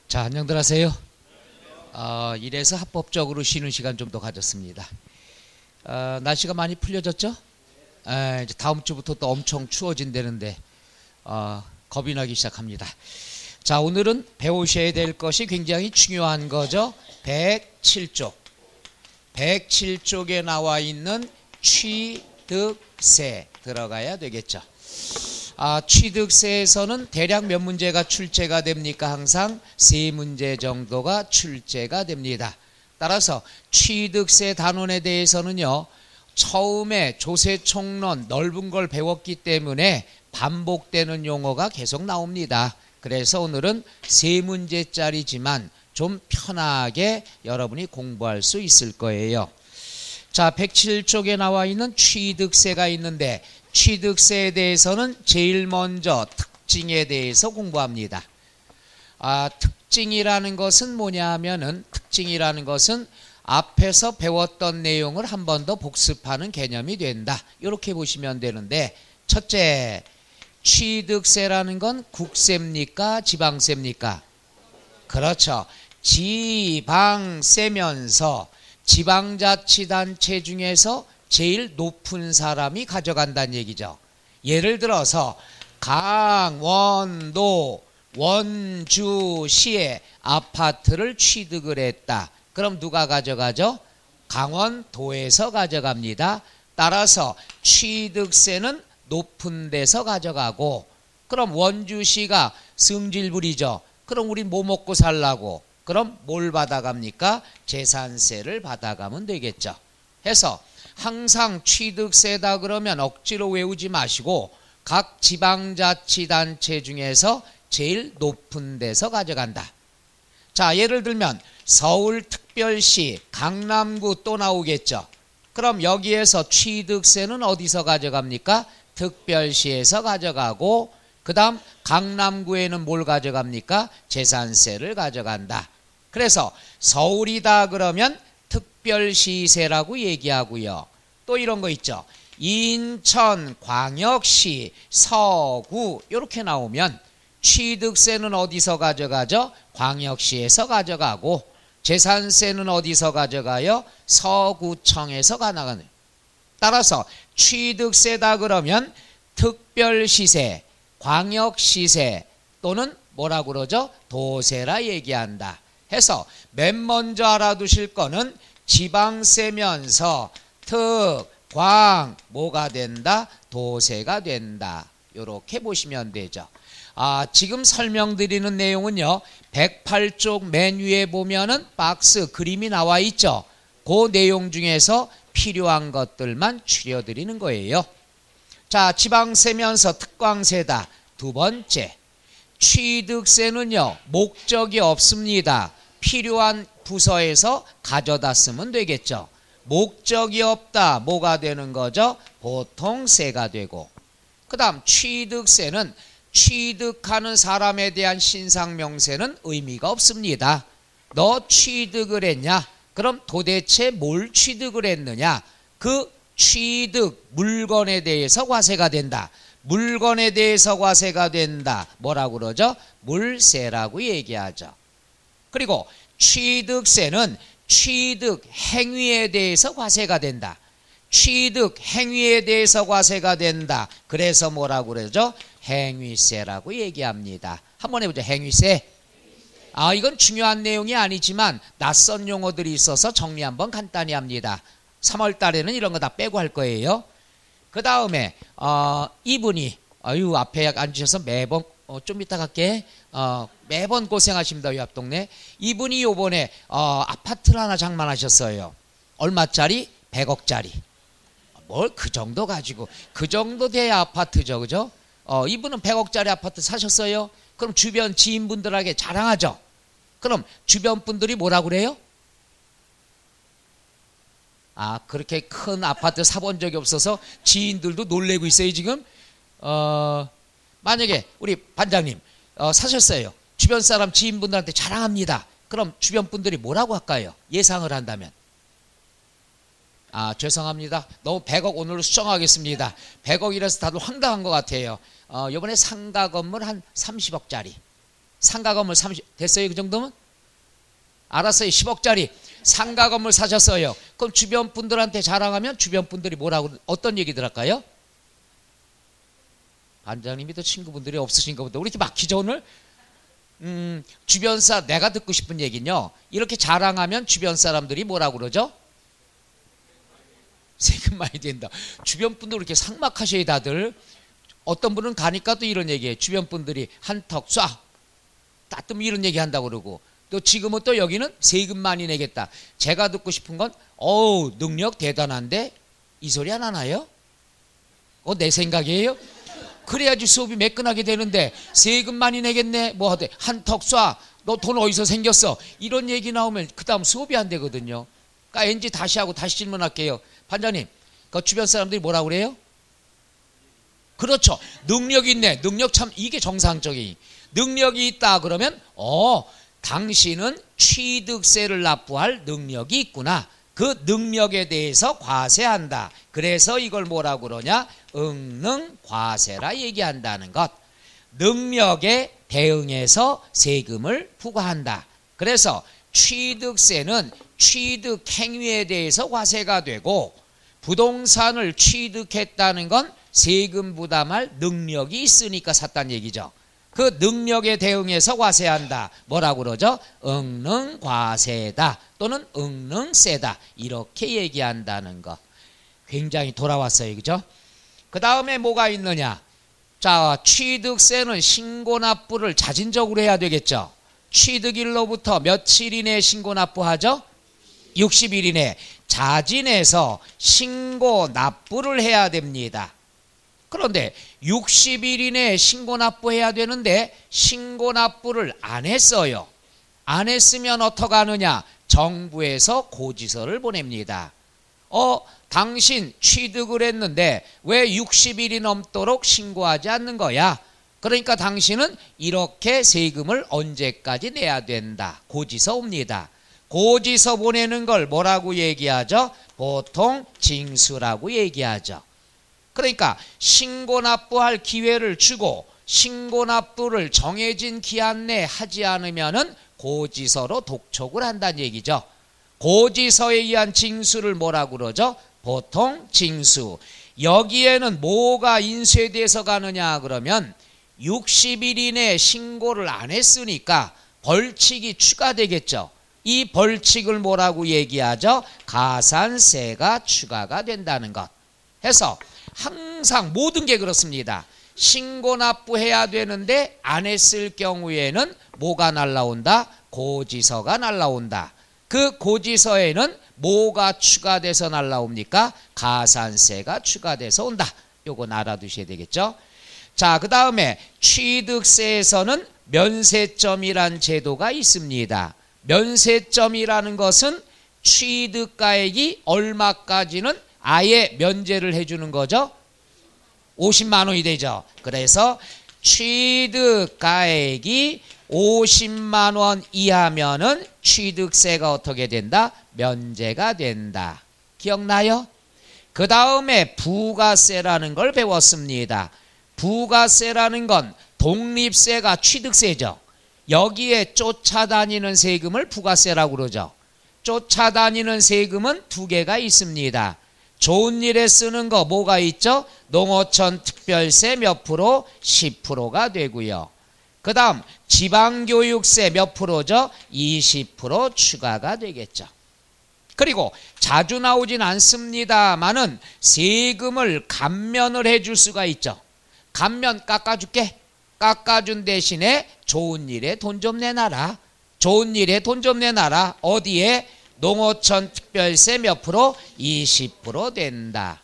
자, 안녕들 하세요. 이래서 합법적으로 쉬는 시간 좀 더 가졌습니다. 날씨가 많이 풀려졌죠? 이제 다음 주부터 또 엄청 추워진다는데 겁이 나기 시작합니다. 자, 오늘은 배우셔야 될 것이 굉장히 중요한 거죠. 107쪽. 107쪽에 나와 있는 취득세 들어가야 되겠죠. 취득세에서는 대략 몇 문제가 출제가 됩니까? 항상 3문제 정도가 출제가 됩니다. 따라서 취득세 단원에 대해서는요, 처음에 조세총론 넓은 걸 배웠기 때문에 반복되는 용어가 계속 나옵니다. 그래서 오늘은 3문제짜리지만 좀 편하게 여러분이 공부할 수 있을 거예요. 자, 107쪽에 나와 있는 취득세가 있는데, 취득세에 대해서는 제일 먼저 특징에 대해서 공부합니다. 특징이라는 것은 뭐냐 하면은, 특징이라는 것은 앞에서 배웠던 내용을 한 번 더 복습하는 개념이 된다. 이렇게 보시면 되는데, 첫째, 취득세라는 건 국세입니까? 지방세입니까? 그렇죠. 지방세면서 지방자치단체 중에서 제일 높은 사람이 가져간다는 얘기죠. 예를 들어서 강원도 원주시에 아파트를 취득을 했다. 그럼 누가 가져가죠? 강원도에서 가져갑니다. 따라서 취득세는 높은 데서 가져가고, 그럼 원주시가 승질 부리죠. 그럼 우리 뭐 먹고 살라고? 그럼 뭘 받아갑니까? 재산세를 받아가면 되겠죠. 해서 항상 취득세다 그러면 억지로 외우지 마시고 각 지방자치단체 중에서 제일 높은 데서 가져간다. 자, 예를 들면 서울특별시, 강남구 또 나오겠죠. 그럼 여기에서 취득세는 어디서 가져갑니까? 특별시에서 가져가고, 그 다음 강남구에는 뭘 가져갑니까? 재산세를 가져간다. 그래서 서울이다 그러면 특별시세라고 얘기하고요. 또 이런 거 있죠. 인천광역시, 서구 이렇게 나오면 취득세는 어디서 가져가죠? 광역시에서 가져가고, 재산세는 어디서 가져가요? 서구청에서 가져가는. 따라서 취득세다 그러면 특별시세, 광역시세 또는 뭐라고 그러죠? 도세라 얘기한다. 해서 맨 먼저 알아두실 거는 지방세면서 특, 광, 뭐가 된다? 도세가 된다. 이렇게 보시면 되죠. 지금 설명드리는 내용은요, 108쪽 맨 위에 보면은 박스 그림이 나와 있죠. 그 내용 중에서 필요한 것들만 추려드리는 거예요. 자, 지방세면서 특광세다. 두 번째, 취득세는요, 목적이 없습니다. 필요한 부서에서 가져다 쓰면 되겠죠. 목적이 없다. 뭐가 되는 거죠? 보통세가 되고, 그 다음 취득세는 취득하는 사람에 대한 신상명세는 의미가 없습니다. 너 취득을 했냐? 그럼 도대체 뭘 취득을 했느냐? 그 취득 물건에 대해서 과세가 된다. 물건에 대해서 과세가 된다. 뭐라고 그러죠? 물세라고 얘기하죠. 그리고 취득세는 취득 행위에 대해서 과세가 된다. 취득 행위에 대해서 과세가 된다. 그래서 뭐라고 그러죠? 행위세라고 얘기합니다. 한번 해보죠. 행위세. 이건 중요한 내용이 아니지만 낯선 용어들이 있어서 정리 한번 간단히 합니다. 3월 달에는 이런 거 다 빼고 할 거예요. 그 다음에 이분이 앞에 앉으셔서 매번 좀 이따 갈게. 매번 고생하십니다. 이 앞동네. 이분이 요번에 아파트를 하나 장만하셨어요. 얼마짜리? 100억짜리. 뭘 그 정도 가지고, 그 정도 돼야 아파트죠. 그죠? 이분은 100억짜리 아파트 사셨어요. 그럼 주변 지인분들에게 자랑하죠. 그럼 주변 분들이 뭐라고 그래요? 그렇게 큰 아파트 사본 적이 없어서 지인들도 놀래고 있어요 지금. 만약에 우리 반장님 사셨어요. 주변 사람 지인분들한테 자랑합니다. 그럼 주변 분들이 뭐라고 할까요? 예상을 한다면. 죄송합니다. 너무 100억 오늘로 수정하겠습니다. 100억이라서 다들 황당한 것 같아요. 이번에 상가 건물 한 30억짜리. 상가 건물 30 됐어요? 그 정도면? 알았어요. 10억짜리 상가 건물 사셨어요. 그럼 주변 분들한테 자랑하면 주변 분들이 뭐라고 어떤 얘기들 할까요? 반장님이 더 친구분들이 없으신가 보다. 우리 이렇게 막히죠 오늘? 주변 내가 듣고 싶은 얘기는요. 이렇게 자랑하면 주변 사람들이 뭐라고 그러죠? 세금 많이 된다. 주변 분들 이렇게 삭막하셔야 다들. 어떤 분은 가니까 또 이런 얘기해요. 주변 분들이 한턱 쏴. 따뜻 이런 얘기 한다고 그러고. 또 지금은 또 여기는 세금 많이 내겠다. 제가 듣고 싶은 건 어우 능력 대단한데 이 소리 안 하나요? 내 생각이에요? 그래야지 수업이 매끈하게 되는데 세금 많이 내겠네 뭐 하대 한턱 쏴 너 돈 어디서 생겼어 이런 얘기 나오면 그 다음 수업이 안 되거든요. 그러니까 NG 다시 하고 다시 질문할게요. 반장님 그 주변 사람들이 뭐라고 그래요? 그렇죠. 능력이 있네. 능력 참 이게 정상적인 능력이 있다 그러면 당신은 취득세를 납부할 능력이 있구나. 그 능력에 대해서 과세한다. 그래서 이걸 뭐라고 그러냐? 응능과세라 얘기한다는 것. 능력에 대응해서 세금을 부과한다. 그래서 취득세는 취득 행위에 대해서 과세가 되고 부동산을 취득했다는 건 세금 부담할 능력이 있으니까 샀다는 얘기죠. 그 능력에 대응해서 과세한다. 뭐라고 그러죠? 응능과세다 또는 응능세다 이렇게 얘기한다는 거. 굉장히 돌아왔어요. 그죠? 그 다음에 뭐가 있느냐? 자, 취득세는 신고납부를 자진적으로 해야 되겠죠. 취득일로부터 며칠 이내에 신고납부하죠? 60일 이내 자진해서 신고납부를 해야 됩니다. 그런데 60일 이내에 신고납부해야 되는데 신고납부를 안 했어요. 안 했으면 어떡하느냐? 정부에서 고지서를 보냅니다. 당신 취득을 했는데 왜 60일이 넘도록 신고하지 않는 거야? 그러니까 당신은 이렇게 세금을 언제까지 내야 된다. 고지서 옵니다. 고지서 보내는 걸 뭐라고 얘기하죠? 보통 징수라고 얘기하죠. 그러니까 신고납부할 기회를 주고 신고납부를 정해진 기한 내에 하지 않으면은 고지서로 독촉을 한다는 얘기죠. 고지서에 의한 징수를 뭐라고 그러죠? 보통 징수. 여기에는 뭐가 인쇄돼서 가느냐 그러면 60일 이내에 신고를 안 했으니까 벌칙이 추가되겠죠. 이 벌칙을 뭐라고 얘기하죠? 가산세가 추가가 된다는 것. 해서 항상 모든 게 그렇습니다. 신고납부해야 되는데 안 했을 경우에는 뭐가 날라온다? 고지서가 날라온다. 그 고지서에는 뭐가 추가돼서 날라옵니까? 가산세가 추가돼서 온다. 요건 알아두셔야 되겠죠. 자, 그 다음에 취득세에서는 면세점이란 제도가 있습니다. 면세점이라는 것은 취득가액이 얼마까지는 아예 면제를 해주는 거죠. 50만 원이 되죠. 그래서 취득가액이 50만 원 이하면은 취득세가 어떻게 된다? 면제가 된다. 기억나요? 그 다음에 부가세라는 걸 배웠습니다. 부가세라는 건 독립세가 취득세죠. 여기에 쫓아다니는 세금을 부가세라고 그러죠. 쫓아다니는 세금은 두 개가 있습니다. 좋은 일에 쓰는 거 뭐가 있죠? 농어촌 특별세 몇 프로? 10%가 되고요. 그 다음 지방교육세 몇 프로죠? 20% 추가가 되겠죠. 그리고 자주 나오진 않습니다만은 세금을 감면을 해줄 수가 있죠. 감면 깎아줄게. 깎아준 대신에 좋은 일에 돈 좀 내놔라. 좋은 일에 돈 좀 내놔라. 어디에? 농어촌 특별세 몇 프로? 20% 된다.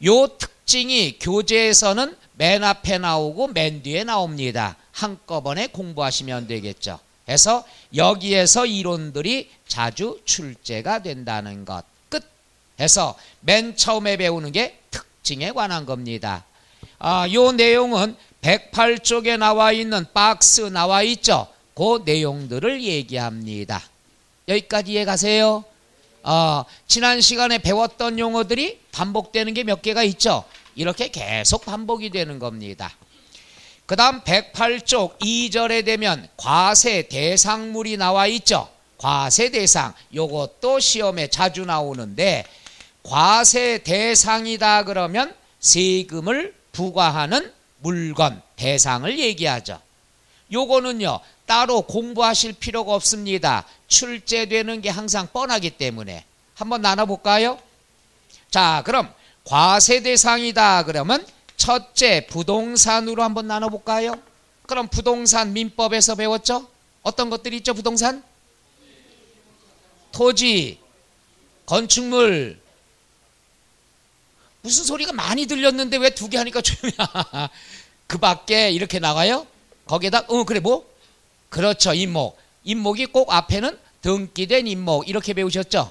요 특징이 교재에서는 맨 앞에 나오고 맨 뒤에 나옵니다. 한꺼번에 공부하시면 되겠죠. 그래서 여기에서 이론들이 자주 출제가 된다는 것. 끝. 해서 맨 처음에 배우는 게 특징에 관한 겁니다. 요 내용은 108쪽에 나와 있는 박스 나와 있죠. 그 내용들을 얘기합니다. 여기까지 이해 가세요? 지난 시간에 배웠던 용어들이 반복되는 게 몇 개가 있죠. 이렇게 계속 반복이 되는 겁니다. 그 다음 108쪽 2절에 되면 과세 대상물이 나와 있죠. 과세 대상, 요것도 시험에 자주 나오는데, 과세 대상이다 그러면 세금을 부과하는 물건, 대상을 얘기하죠. 요거는요 따로 공부하실 필요가 없습니다. 출제되는 게 항상 뻔하기 때문에. 한번 나눠볼까요? 자, 그럼 과세 대상이다 그러면 첫째 부동산으로 한번 나눠볼까요? 그럼 부동산 민법에서 배웠죠? 어떤 것들이 있죠? 부동산? 토지, 건축물. 무슨 소리가 많이 들렸는데 왜 두 개 하니까 조용히야. 그 밖에 이렇게 나가요? 거기에다 그래 뭐? 그렇죠, 임목. 임목이 꼭 앞에는 등기된 임목 이렇게 배우셨죠?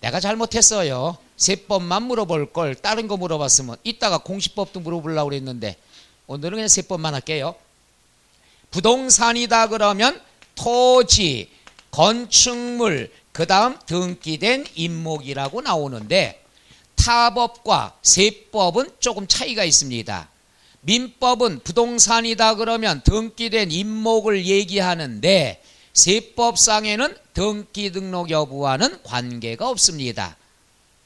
내가 잘못했어요. 세법만 물어볼 걸 다른 거 물어봤으면 이따가 공시법도 물어보려고 그랬는데 오늘은 그냥 세법만 할게요. 부동산이다 그러면 토지, 건축물, 그 다음 등기된 임목이라고 나오는데, 타법과 세법은 조금 차이가 있습니다. 민법은 부동산이다 그러면 등기된 임목을 얘기하는데, 세법상에는 등기 등록 여부와는 관계가 없습니다.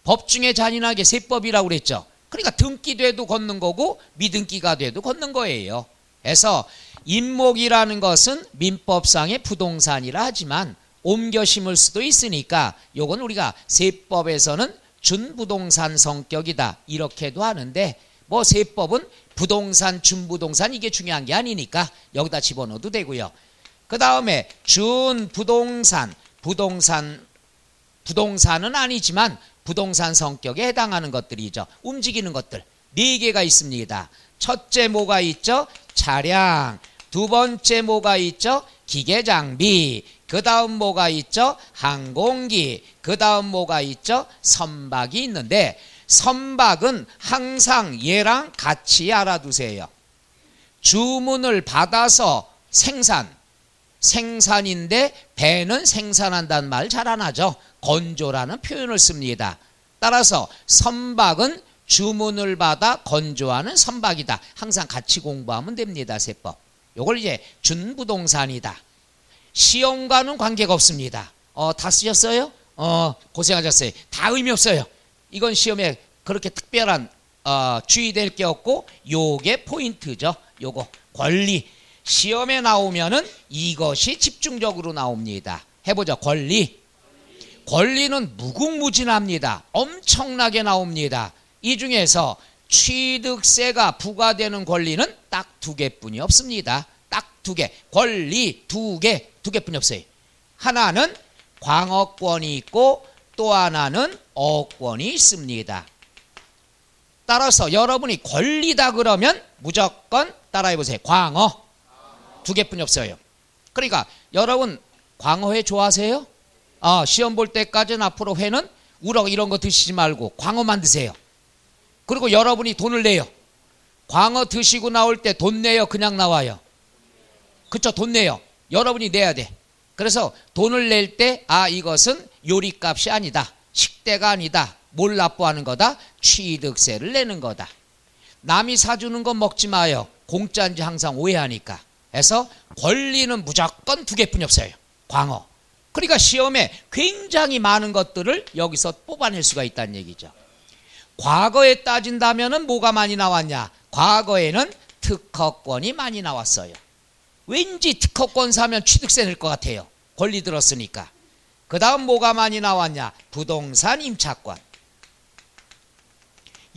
법 중에 잔인하게 세법이라고 그랬죠. 그러니까 등기돼도 걷는 거고 미등기가 돼도 걷는 거예요. 그래서 임목이라는 것은 민법상의 부동산이라 하지만 옮겨 심을 수도 있으니까 요건 우리가 세법에서는 준부동산 성격이다 이렇게도 하는데, 뭐 세법은 부동산, 준부동산 이게 중요한 게 아니니까 여기다 집어넣어도 되고요. 그 다음에 준부동산, 부동산은 아니지만 부동산 성격에 해당하는 것들이죠. 움직이는 것들 4개가 있습니다. 첫째 뭐가 있죠? 차량. 두 번째 뭐가 있죠? 기계장비. 그 다음 뭐가 있죠? 항공기. 그 다음 뭐가 있죠? 선박이 있는데, 선박은 항상 얘랑 같이 알아두세요. 주문을 받아서 생산인데 배는 생산한다는 말 잘 안 하죠. 건조라는 표현을 씁니다. 따라서 선박은 주문을 받아 건조하는 선박이다. 항상 같이 공부하면 됩니다. 세법. 요걸 이제 준부동산이다. 시험과는 관계가 없습니다. 다 쓰셨어요? 고생하셨어요. 다 의미 없어요. 이건 시험에 그렇게 특별한 주의될 게 없고, 요게 포인트죠. 요거 권리. 시험에 나오면은 이것이 집중적으로 나옵니다. 해보죠. 권리는 무궁무진합니다. 엄청나게 나옵니다. 이 중에서 취득세가 부과되는 권리는 딱 2개뿐이 없습니다. 딱 2개. 권리 2개뿐이 없어요. 하나는 광어권이 있고 또 하나는 어권이 있습니다. 따라서 여러분이 권리다 그러면 무조건 따라해보세요. 광어 2개뿐이 없어요. 그러니까 여러분 광어회 좋아하세요? 시험 볼 때까지는 앞으로 회는 우럭 이런 거 드시지 말고 광어만 드세요. 그리고 여러분이 돈을 내요. 광어 드시고 나올 때 돈 내요? 그냥 나와요? 그쵸? 돈 내요. 여러분이 내야 돼. 그래서 돈을 낼 때 이것은 요리값이 아니다. 식대가 아니다. 뭘 납부하는 거다? 취득세를 내는 거다. 남이 사주는 건 먹지 마요. 공짜인지 항상 오해하니까. 그래서 권리는 무조건 2개뿐이 없어요. 광어. 그러니까 시험에 굉장히 많은 것들을 여기서 뽑아낼 수가 있다는 얘기죠. 과거에 따진다면 뭐가 많이 나왔냐? 과거에는 특허권이 많이 나왔어요. 왠지 특허권 사면 취득세 낼 것 같아요. 권리 들었으니까. 그 다음 뭐가 많이 나왔냐? 부동산 임차권.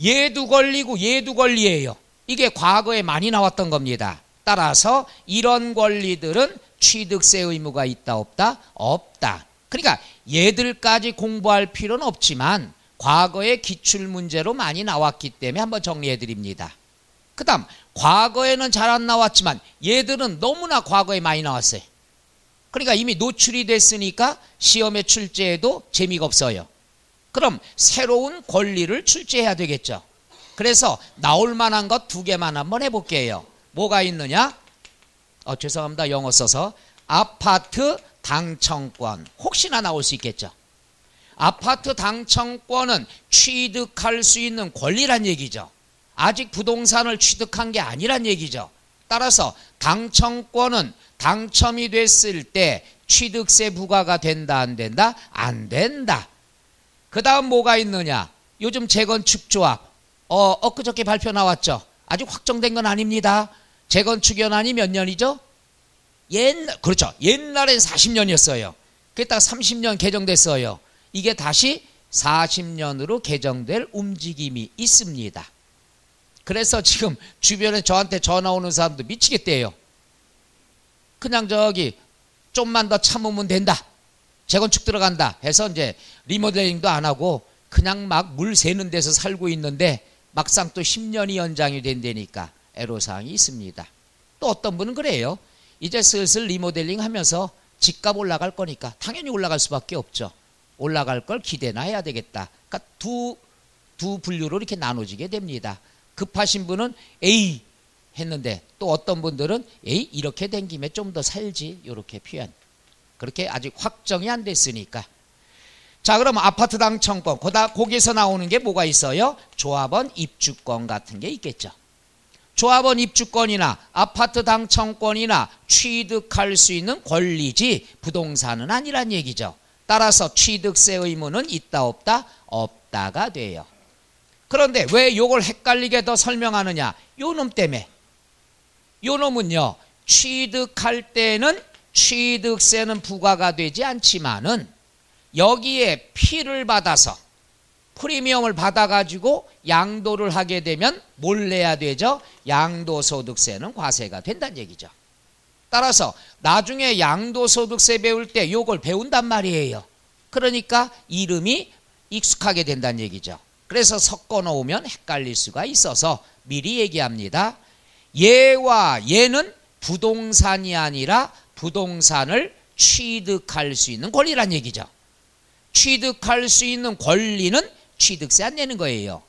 얘도 권리고 얘도 권리예요. 이게 과거에 많이 나왔던 겁니다. 따라서 이런 권리들은 취득세 의무가 있다 없다? 없다. 그러니까 얘들까지 공부할 필요는 없지만 과거에 기출문제로 많이 나왔기 때문에 한번 정리해 드립니다. 그 다음 과거에는 잘 안 나왔지만 얘들은 너무나 과거에 많이 나왔어요. 그러니까 이미 노출이 됐으니까 시험에 출제해도 재미가 없어요. 그럼 새로운 권리를 출제해야 되겠죠. 그래서 나올 만한 것 2개만 한번 해볼게요. 뭐가 있느냐? 죄송합니다. 영어 써서. 아파트 당첨권. 혹시나 나올 수 있겠죠. 아파트 당첨권은 취득할 수 있는 권리란 얘기죠. 아직 부동산을 취득한 게 아니란 얘기죠. 따라서 당첨권은 당첨이 됐을 때 취득세 부과가 된다 안 된다? 안 된다. 그 다음 뭐가 있느냐? 요즘 재건축 조합 엊그저께 발표 나왔죠. 아직 확정된 건 아닙니다. 재건축 연한이 몇 년이죠? 그렇죠. 옛날엔 40년이었어요. 그게 딱 30년 개정됐어요. 이게 다시 40년으로 개정될 움직임이 있습니다. 그래서 지금 주변에 저한테 전화 오는 사람도 미치겠대요. 그냥 좀만 더 참으면 된다. 재건축 들어간다 해서 이제 리모델링도 안 하고 그냥 막 물 새는 데서 살고 있는데 막상 또 10년이 연장이 된다니까 애로사항이 있습니다. 또 어떤 분은 그래요. 이제 슬슬 리모델링 하면서 집값 올라갈 거니까 당연히 올라갈 수밖에 없죠. 올라갈 걸 기대나 해야 되겠다. 그러니까 두 분류로 이렇게 나눠지게 됩니다. 급하신 분은 에이 했는데 또 어떤 분들은 에이 이렇게 된 김에 좀 더 살지 이렇게 표현. 그렇게 아직 확정이 안 됐으니까. 자, 그럼 아파트 당첨권 거기서 나오는 게 뭐가 있어요? 조합원 입주권 같은 게 있겠죠. 조합원 입주권이나 아파트 당첨권이나 취득할 수 있는 권리지 부동산은 아니란 얘기죠. 따라서 취득세 의무는 있다 없다? 없다가 돼요. 그런데 왜 이걸 헷갈리게 더 설명하느냐? 요 놈 때문에. 요 놈은요, 취득할 때는 취득세는 부과가 되지 않지만은 여기에 피를 받아서 프리미엄을 받아가지고 양도를 하게 되면 뭘 내야 되죠? 양도소득세는 과세가 된다는 얘기죠. 따라서 나중에 양도소득세 배울 때 요걸 배운단 말이에요. 그러니까 이름이 익숙하게 된다는 얘기죠. 그래서 섞어 놓으면 헷갈릴 수가 있어서 미리 얘기합니다. 얘와 얘는 부동산이 아니라 부동산을 취득할 수 있는 권리란 얘기죠. 취득할 수 있는 권리는 취득세 안 내는 거예요.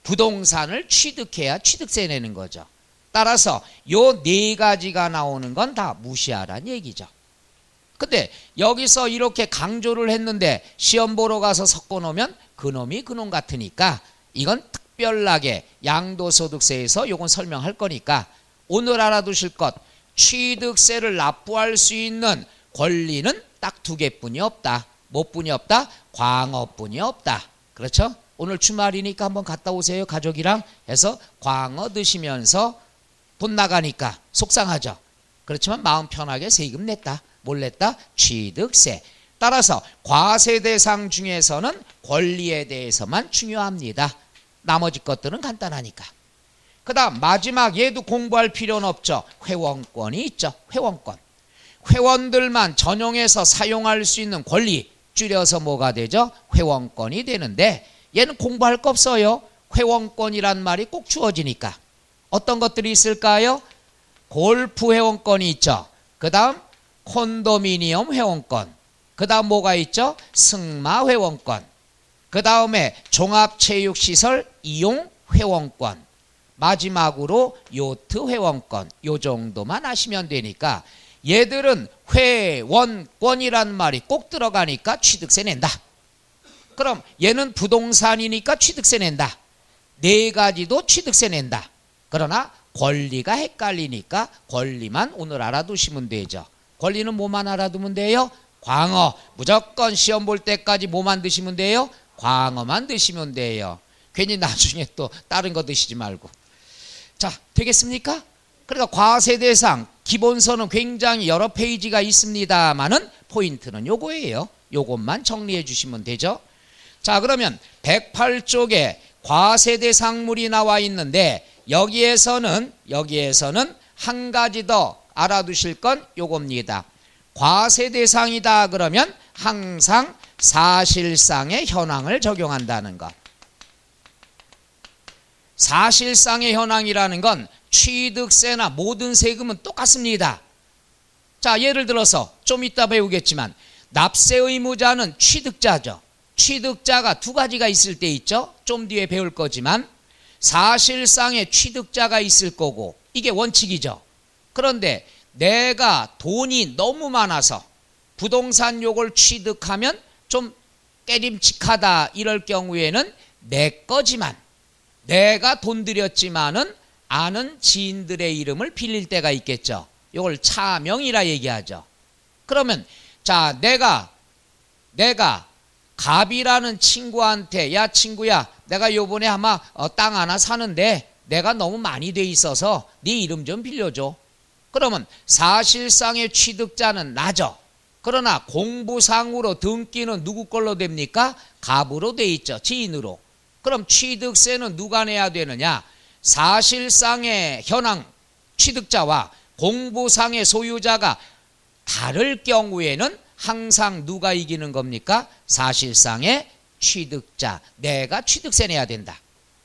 부동산을 취득해야 취득세 내는 거죠. 따라서 요 네 가지가 나오는 건 다 무시하란 얘기죠. 근데 여기서 이렇게 강조를 했는데 시험 보러 가서 섞어 놓으면 그놈이 그놈 같으니까 이건 특별하게 양도소득세에서 요건 설명할 거니까 오늘 알아두실 것, 취득세를 납부할 수 있는 권리는 딱 두 개뿐이 없다. 뭐뿐이 없다? 광어뿐이 없다. 그렇죠? 오늘 주말이니까 한번 갔다 오세요. 가족이랑 해서 광어 드시면서 돈 나가니까 속상하죠. 그렇지만 마음 편하게 세금 냈다. 뭘 냈다? 취득세. 따라서 과세 대상 중에서는 권리에 대해서만 중요합니다. 나머지 것들은 간단하니까. 그 다음 마지막 얘도 공부할 필요는 없죠. 회원권이 있죠. 회원권. 회원들만 전용해서 사용할 수 있는 권리, 줄여서 뭐가 되죠? 회원권이 되는데 얘는 공부할 거 없어요. 회원권이란 말이 꼭 주어지니까. 어떤 것들이 있을까요? 골프 회원권이 있죠. 그 다음 콘도미니엄 회원권. 그 다음 뭐가 있죠? 승마 회원권. 그 다음에 종합체육시설 이용 회원권. 마지막으로 요트 회원권. 요 정도만 하시면 되니까 얘들은 회원권이란 말이 꼭 들어가니까 취득세 낸다. 그럼 얘는 부동산이니까 취득세 낸다. 네 가지도 취득세 낸다. 그러나 권리가 헷갈리니까 권리만 오늘 알아두시면 되죠. 권리는 뭐만 알아두면 돼요? 광어. 무조건 시험 볼 때까지 뭐만 드시면 돼요? 광어만 드시면 돼요. 괜히 나중에 또 다른 거 드시지 말고. 자, 되겠습니까? 그러니까 과세 대상 기본서는 굉장히 여러 페이지가 있습니다만은 포인트는 요거예요. 요것만 정리해 주시면 되죠. 자, 그러면 108쪽에 과세 대상물이 나와 있는데 여기에서는 한 가지 더 알아두실 건 요겁니다. 과세 대상이다 그러면 항상 사실상의 현황을 적용한다는 것. 사실상의 현황이라는 건 취득세나 모든 세금은 똑같습니다. 자, 예를 들어서 좀 이따 배우겠지만 납세 의무자는 취득자죠. 취득자가 두 가지가 있을 때 있죠. 좀 뒤에 배울 거지만 사실상의 취득자가 있을 거고 이게 원칙이죠. 그런데 내가 돈이 너무 많아서 부동산 요걸 취득하면 좀 깨림칙하다 이럴 경우에는 내 거지만 내가 돈 들였지만은 아는 지인들의 이름을 빌릴 때가 있겠죠. 이걸 차명이라 얘기하죠. 그러면 자, 내가 갑이라는 친구한테 야 친구야, 내가 요번에 아마 땅 하나 사는데 내가 너무 많이 돼 있어서 네 이름 좀 빌려줘. 그러면 사실상의 취득자는 나죠. 그러나 공부상으로 등기는 누구 걸로 됩니까? 갑으로 돼 있죠. 지인으로. 그럼 취득세는 누가 내야 되느냐? 사실상의 현황 취득자와 공부상의 소유자가 다를 경우에는 항상 누가 이기는 겁니까? 사실상의 취득자, 내가 취득세 내야 된다.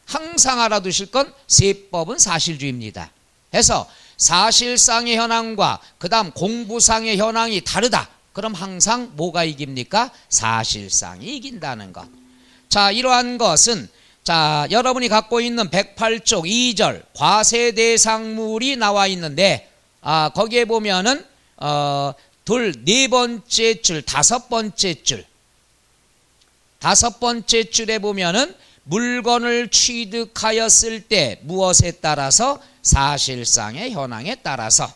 항상 알아두실 건 세법은 사실주의입니다. 해서 사실상의 현황과 그 다음 공부상의 현황이 다르다. 그럼 항상 뭐가 이깁니까? 사실상이 이긴다는 것. 자, 이러한 것은 자, 여러분이 갖고 있는 108쪽 2절 과세대상물이 나와 있는데 거기에 보면은 네 번째 줄, 다섯 번째 줄에 보면은 물건을 취득하였을 때 무엇에 따라서? 사실상의 현황에 따라서.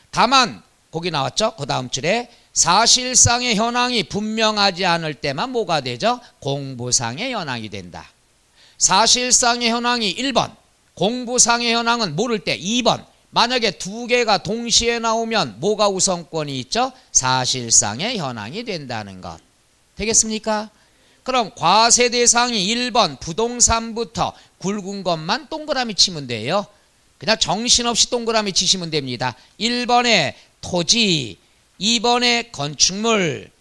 다만 거기 나왔죠? 그 다음 줄에 사실상의 현황이 분명하지 않을 때만 뭐가 되죠? 공부상의 현황이 된다. 사실상의 현황이 1번, 공부상의 현황은 모를 때 2번. 만약에 두 개가 동시에 나오면 뭐가 우선권이 있죠? 사실상의 현황이 된다는 것. 되겠습니까? 그럼 과세 대상이 1번 부동산부터 굵은 것만 동그라미 치면 돼요. 그냥 정신없이 동그라미 치시면 됩니다. 1번에 토지, 2번에 건축물,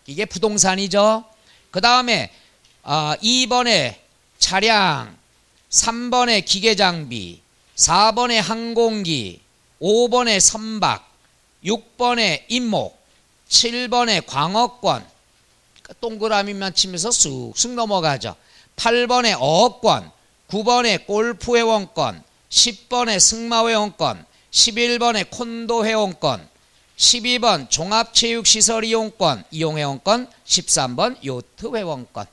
이게 부동산이죠. 그 다음에 2번에 차량, 3번에 기계장비, 4번에 항공기, 5번에 선박, 6번에 임목, 7번에 광어권, 동그라미만 치면서 쑥쑥 넘어가죠. 8번에 어업권, 9번에 골프회원권, 10번에 승마회원권, 11번에 콘도회원권, 12번 종합체육시설 이용권, 이용회원권, 13번 요트회원권.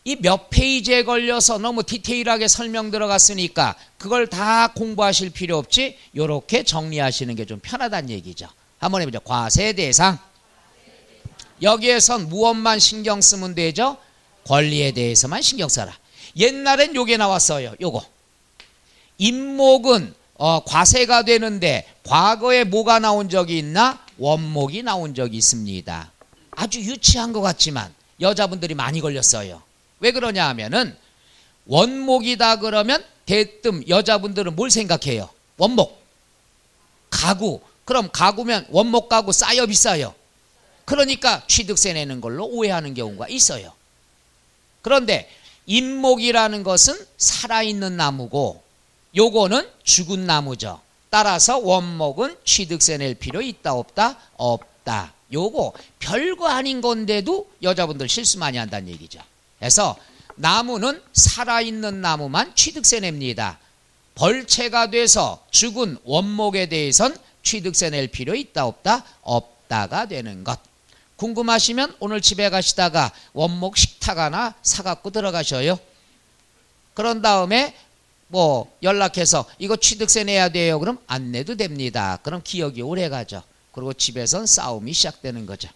이 몇 페이지에 걸려서 너무 디테일하게 설명 들어갔으니까 그걸 다 공부하실 필요 없이 이렇게 정리하시는 게 좀 편하다는 얘기죠. 한번 해보죠. 과세대상. 여기에선 무엇만 신경 쓰면 되죠? 권리에 대해서만 신경 써라. 옛날엔 요게 나왔어요. 요거. 임목은 과세가 되는데 과거에 뭐가 나온 적이 있나? 원목이 나온 적이 있습니다. 아주 유치한 것 같지만 여자분들이 많이 걸렸어요. 왜 그러냐 하면은 원목이다 그러면 대뜸 여자분들은 뭘 생각해요? 원목, 가구. 그럼 가구면 원목 가구 싸요 비싸요? 그러니까 취득세 내는 걸로 오해하는 경우가 있어요. 그런데 임목이라는 것은 살아있는 나무고 요거는 죽은 나무죠. 따라서 원목은 취득세 낼 필요 있다 없다? 없다. 요거 별거 아닌 건데도 여자분들 실수 많이 한다는 얘기죠. 그래서 나무는 살아있는 나무만 취득세 냅니다. 벌채가 돼서 죽은 원목에 대해선 취득세 낼 필요 있다 없다? 없다가 되는 것. 궁금하시면 오늘 집에 가시다가 원목 식탁 하나 사갖고 들어가셔요. 그런 다음에 뭐 연락해서 이거 취득세 내야 돼요. 그럼 안 내도 됩니다. 그럼 기억이 오래 가죠. 그리고 집에선 싸움이 시작되는 거죠.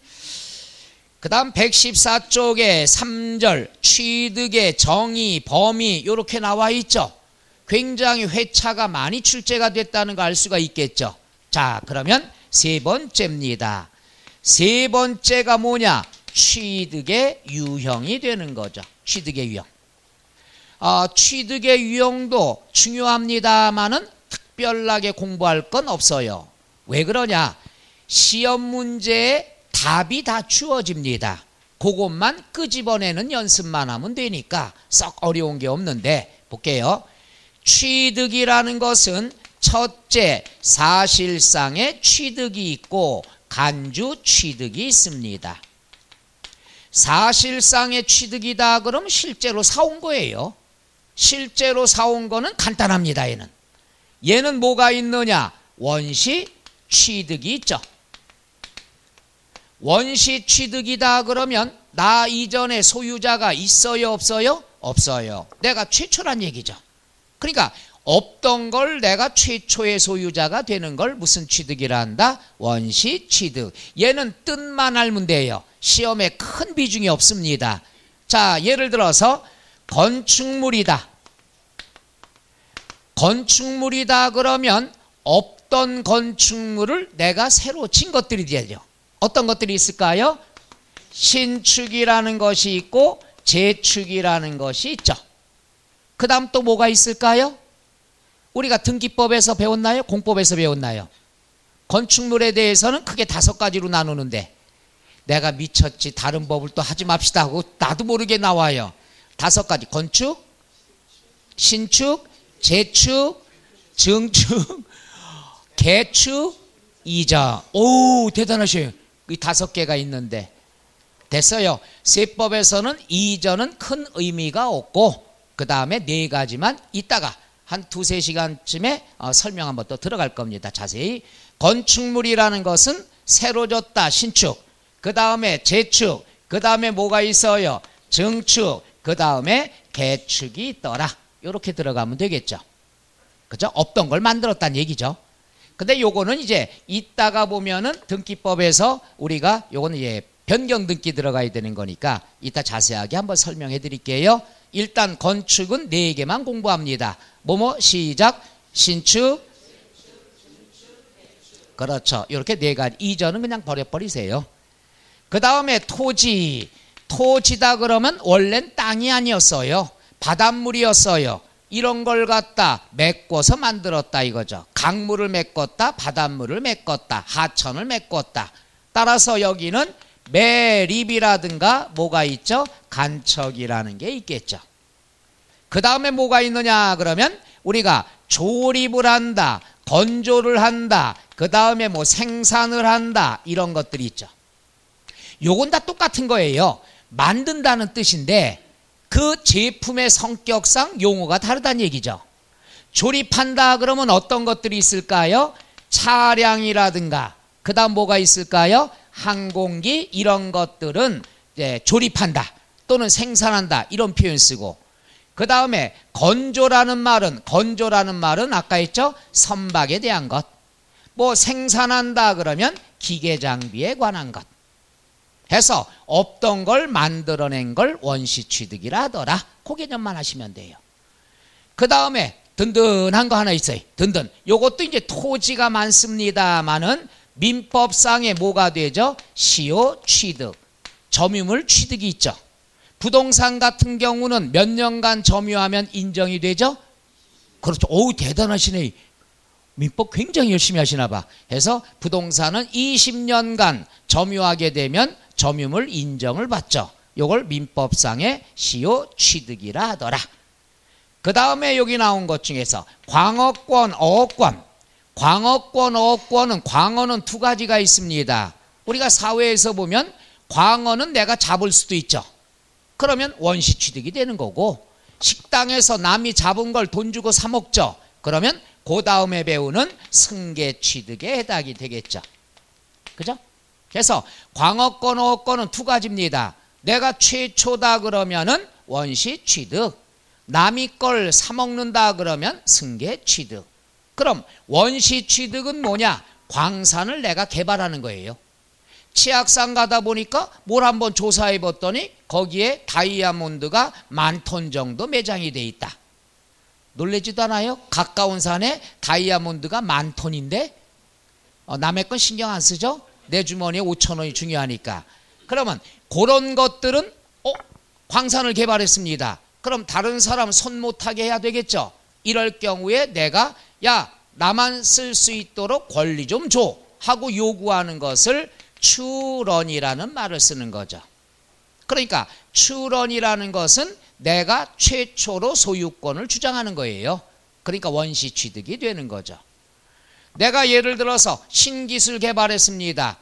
그 다음 114쪽에 3절 취득의 정의, 범위 이렇게 나와 있죠. 굉장히 회차가 많이 출제가 됐다는 거 알 수가 있겠죠. 자, 그러면 세 번째입니다. 세 번째가 뭐냐? 취득의 유형이 되는 거죠. 취득의 유형. 취득의 유형도 중요합니다만은 특별하게 공부할 건 없어요. 왜 그러냐? 시험 문제에 답이 다 주어집니다. 그것만 끄집어내는 연습만 하면 되니까 썩 어려운 게 없는데 볼게요. 취득이라는 것은 첫째, 사실상의 취득이 있고 간주 취득이 있습니다. 사실상의 취득이다 그러면 실제로 사온 거예요. 실제로 사온 거는 간단합니다. 얘는 뭐가 있느냐? 원시 취득이 있죠. 원시 취득이다 그러면 나 이전에 소유자가 있어요 없어요? 없어요. 내가 최초란 얘기죠. 그러니까 없던 걸 내가 최초의 소유자가 되는 걸 무슨 취득이라 한다? 원시 취득. 얘는 뜻만 알면 돼요. 시험에 큰 비중이 없습니다. 자, 예를 들어서 건축물이다. 건축물이다 그러면 없던 건축물을 내가 새로 진 것들이 되죠. 어떤 것들이 있을까요? 신축이라는 것이 있고 재축이라는 것이 있죠. 그 다음 또 뭐가 있을까요? 우리가 등기법에서 배웠나요? 공법에서 배웠나요? 건축물에 대해서는 크게 5가지로 나누는데 내가 미쳤지 다른 법을 또 하지 맙시다 하고 나도 모르게 나와요. 5가지. 건축, 신축, 재축, 증축, 개축, 이자. 오, 대단하셔요. 이 5개가 있는데 됐어요. 세법에서는 이전은 큰 의미가 없고 그 다음에 4가지만 있다가 한 2-3시간쯤에 설명 한번 또 들어갈 겁니다. 자세히. 건축물이라는 것은 새로 졌다. 신축. 그 다음에 재축. 그 다음에 뭐가 있어요? 증축. 그 다음에 개축이 있더라. 이렇게 들어가면 되겠죠. 그죠? 없던 걸 만들었다는 얘기죠. 근데 요거는 이제 이따가 보면은 등기법에서 우리가 요거는 이제 변경 등기 들어가야 되는 거니까 이따 자세하게 한번 설명해 드릴게요. 일단 건축은 4개만 공부합니다. 뭐뭐 시작. 신축. 그렇죠. 이렇게 4가지. 이전은 그냥 버려버리세요. 그 다음에 토지. 토지다 그러면 원래는 땅이 아니었어요. 바닷물이었어요. 이런 걸 갖다 메꿔서 만들었다 이거죠. 강물을 메꿨다. 바닷물을 메꿨다. 하천을 메꿨다. 따라서 여기는 매립이라든가 뭐가 있죠? 간척이라는 게 있겠죠. 그 다음에 뭐가 있느냐 그러면 우리가 조립을 한다. 건조를 한다. 그 다음에 뭐 생산을 한다. 이런 것들이 있죠. 요건 다 똑같은 거예요. 만든다는 뜻인데 그 제품의 성격상 용어가 다르다는 얘기죠. 조립한다 그러면 어떤 것들이 있을까요? 차량이라든가 그 다음 뭐가 있을까요? 항공기 이런 것들은 이제 조립한다 또는 생산한다 이런 표현 쓰고 그 다음에 건조라는 말은 아까 했죠? 선박에 대한 것. 뭐 생산한다 그러면 기계장비에 관한 것. 해서 없던 걸 만들어낸 걸 원시 취득이라 하더라. 그 개념만 하시면 돼요. 그 다음에 든든한 거 하나 있어요. 든든. 요것도 이제 토지가 많습니다만은 민법상에 뭐가 되죠? 시효 취득. 점유물 취득이 있죠. 부동산 같은 경우는 몇 년간 점유하면 인정이 되죠? 그렇죠. 오우, 대단하시네. 민법 굉장히 열심히 하시나 봐. 해서 부동산은 20년간 점유하게 되면 점유물 인정을 받죠. 요걸 민법상의 시효 취득이라 하더라. 그 다음에 여기 나온 것 중에서 광어권, 어권. 광어권, 어권은 광어는 2가지가 있습니다. 우리가 사회에서 보면 광어는 내가 잡을 수도 있죠. 그러면 원시 취득이 되는 거고 식당에서 남이 잡은 걸 돈 주고 사 먹죠. 그러면 그 다음에 배우는 승계 취득에 해당이 되겠죠. 그죠? 그래서 광어권, 어권은 2가지입니다. 내가 최초다 그러면은 원시 취득. 남이 걸 사 먹는다 그러면 승계 취득. 그럼 원시 취득은 뭐냐? 광산을 내가 개발하는 거예요. 치악산 가다 보니까 뭘 한번 조사해 봤더니 거기에 다이아몬드가 10,000톤 정도 매장이 돼 있다. 놀라지도 않아요? 가까운 산에 다이아몬드가 10,000톤인데 남의 건 신경 안 쓰죠? 내 주머니에 5,000원이 중요하니까. 그러면 그런 것들은 광산을 개발했습니다. 그럼 다른 사람 손 못하게 해야 되겠죠. 이럴 경우에 내가 야 나만 쓸 수 있도록 권리 좀 줘 하고 요구하는 것을 출원이라는 말을 쓰는 거죠. 그러니까 출원이라는 것은 내가 최초로 소유권을 주장하는 거예요. 그러니까 원시 취득이 되는 거죠. 내가 예를 들어서 신기술 개발했습니다.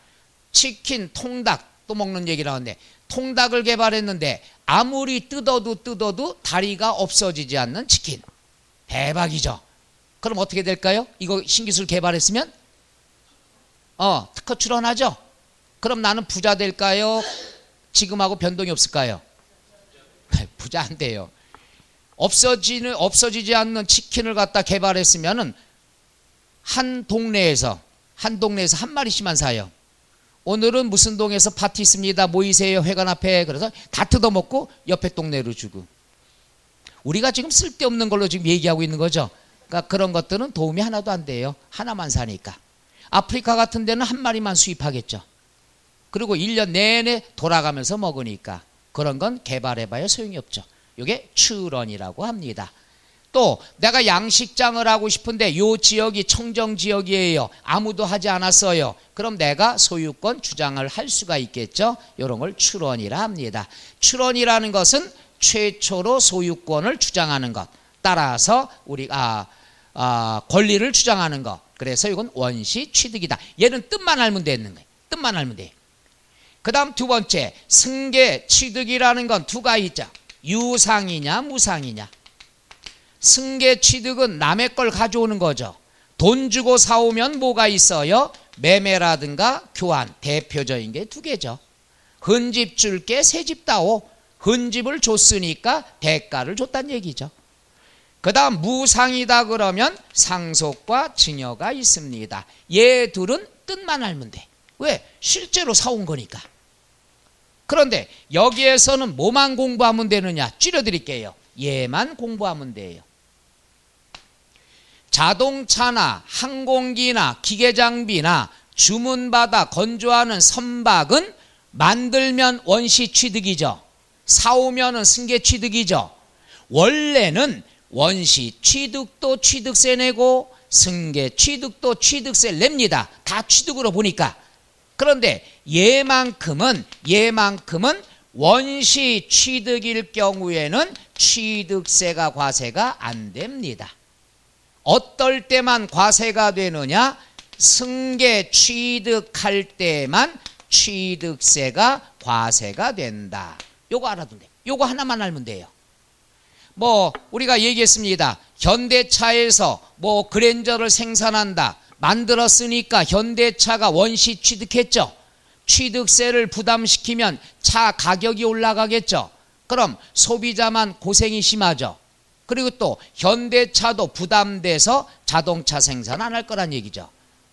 치킨, 통닭 또 먹는 얘기 나왔는데 통닭을 개발했는데 아무리 뜯어도 다리가 없어지지 않는 치킨. 대박이죠. 그럼 어떻게 될까요? 이거 신기술 개발했으면 특허 출원하죠. 그럼 나는 부자 될까요? 지금하고 변동이 없을까요? 부자 안 돼요. 없어지지 않는 치킨을 갖다 개발했으면은 한 동네에서 한 마리씩만 사요. 오늘은 무슨 동에서 파티 있습니다. 모이세요. 회관 앞에. 그래서 다 뜯어먹고 옆에 동네로 주고. 우리가 지금 쓸데없는 걸로 지금 얘기하고 있는 거죠. 그러니까 그런 것들은 도움이 하나도 안 돼요. 하나만 사니까. 아프리카 같은 데는 한 마리만 수입하겠죠. 그리고 1년 내내 돌아가면서 먹으니까 그런 건 개발해봐야 소용이 없죠. 이게 추런이라고 합니다. 또 내가 양식장을 하고 싶은데 이 지역이 청정지역이에요. 아무도 하지 않았어요. 그럼 내가 소유권 주장을 할 수가 있겠죠. 이런 걸 추런이라 합니다. 추런이라는 것은 최초로 소유권을 주장하는 것. 따라서 우리가 권리를 주장하는 것. 그래서 이건 원시 취득이다. 얘는 뜻만 알면 되는 거예요. 뜻만 알면 돼요. 그 다음 두 번째, 승계 취득이라는 건 두 가지 있죠. 유상이냐 무상이냐. 승계 취득은 남의 걸 가져오는 거죠. 돈 주고 사오면 뭐가 있어요? 매매라든가 교환. 대표적인 게 두 개죠. 헌집 줄게 새집 따오. 헌집을 줬으니까 대가를 줬단 얘기죠. 그 다음 무상이다 그러면 상속과 증여가 있습니다. 얘 둘은 뜻만 알면 돼. 왜? 실제로 사온 거니까. 그런데 여기에서는 뭐만 공부하면 되느냐? 줄여드릴게요. 얘만 공부하면 돼요. 자동차나 항공기나 기계장비나 주문받아 건조하는 선박은 만들면 원시 취득이죠. 사오면은 승계 취득이죠. 원래는 원시 취득도 취득세 내고 승계 취득도 취득세 냅니다. 다 취득으로 보니까. 그런데 얘만큼은 원시 취득일 경우에는 취득세가 과세가 안 됩니다. 어떨 때만 과세가 되느냐? 승계 취득할 때만 취득세가 과세가 된다. 요거 알아두면 돼요. 요거 하나만 알면 돼요. 뭐 우리가 얘기했습니다. 현대차에서 뭐 그랜저를 생산한다. 만들었으니까 현대차가 원시 취득했죠. 취득세를 부담시키면 차 가격이 올라가겠죠. 그럼 소비자만 고생이 심하죠. 그리고 또 현대차도 부담돼서 자동차 생산 안 할 거란 얘기죠.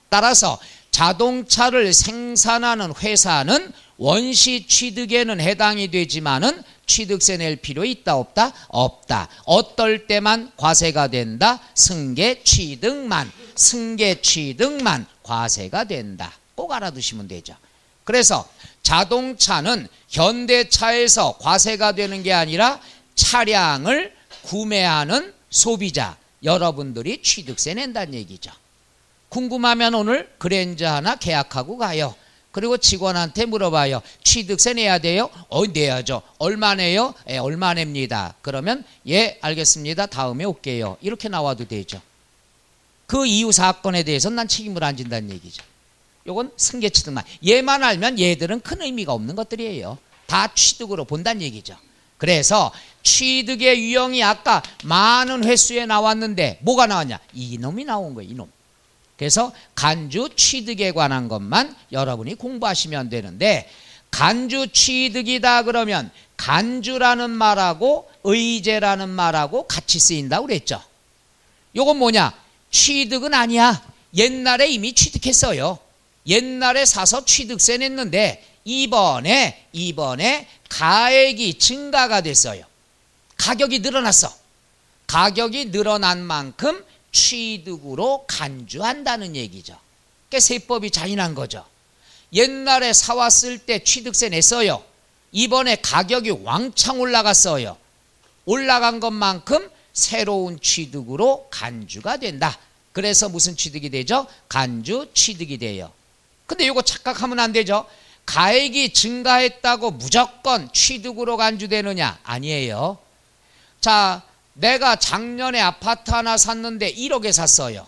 따라서 자동차를 생산하는 회사는 원시 취득에는 해당이 되지만은 취득세 낼 필요 있다 없다? 없다. 어떨 때만 과세가 된다? 승계 취득만 과세가 된다. 꼭 알아두시면 되죠. 그래서 자동차는 현대차에서 과세가 되는 게 아니라 차량을 구매하는 소비자 여러분들이 취득세 낸다는 얘기죠. 궁금하면 오늘 그랜저 하나 계약하고 가요. 그리고 직원한테 물어봐요. 취득세 내야 돼요? 내야죠. 얼마 내요? 얼마 냅니다. 그러면 예 알겠습니다. 다음에 올게요. 이렇게 나와도 되죠. 그 이후 사건에 대해서는 난 책임을 안 진다는 얘기죠. 요건 승계 취득만. 얘만 알면 얘들은 큰 의미가 없는 것들이에요. 다 취득으로 본다는 얘기죠. 그래서 취득의 유형이 아까 많은 횟수에 나왔는데 뭐가 나왔냐? 이놈이 나온 거예요. 이놈. 그래서 간주 취득에 관한 것만 여러분이 공부하시면 되는데 간주 취득이다 그러면 간주라는 말하고 의제라는 말하고 같이 쓰인다고 그랬죠. 요건 뭐냐? 취득은 아니야. 옛날에 이미 취득했어요. 옛날에 사서 취득세 냈는데 이번에 가액이 증가가 됐어요. 가격이 늘어났어. 가격이 늘어난 만큼 취득으로 간주한다는 얘기죠. 그러니까 세법이 잔인한 거죠. 옛날에 사왔을 때 취득세 냈어요. 이번에 가격이 왕창 올라갔어요. 올라간 것만큼 새로운 취득으로 간주가 된다. 그래서 무슨 취득이 되죠? 간주 취득이 돼요. 근데 이거 착각하면 안 되죠. 가액이 증가했다고 무조건 취득으로 간주되느냐? 아니에요. 자, 내가 작년에 아파트 하나 샀는데 1억에 샀어요.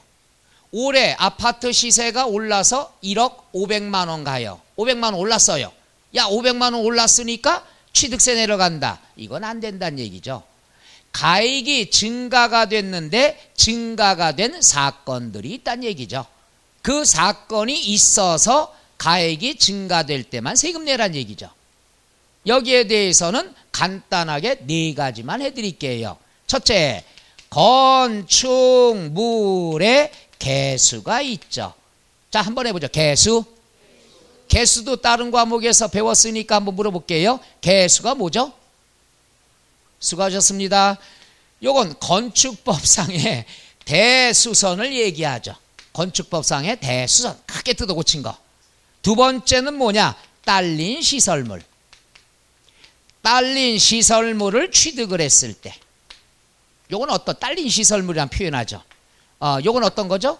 올해 아파트 시세가 올라서 1억 500만 원 가요. 500만 원 올랐어요. 야, 500만 원 올랐으니까 취득세 내려간다. 이건 안 된다는 얘기죠. 가액이 증가가 됐는데 증가가 된 사건들이 있다는 얘기죠. 그 사건이 있어서 가액이 증가될 때만 세금 내란 얘기죠. 여기에 대해서는 간단하게 네 가지만 해드릴게요. 첫째, 건축물에 개수가 있죠. 자, 한번 해보죠. 개수. 개수도 다른 과목에서 배웠으니까 한번 물어볼게요. 개수가 뭐죠? 수고하셨습니다. 요건 건축법상의 대수선을 얘기하죠. 건축법상의 대수선. 크게 뜯어 고친 거. 두 번째는 뭐냐? 딸린 시설물. 딸린 시설물을 취득을 했을 때. 요건 어떤 딸린 시설물이란 표현하죠. 요건 어떤 거죠?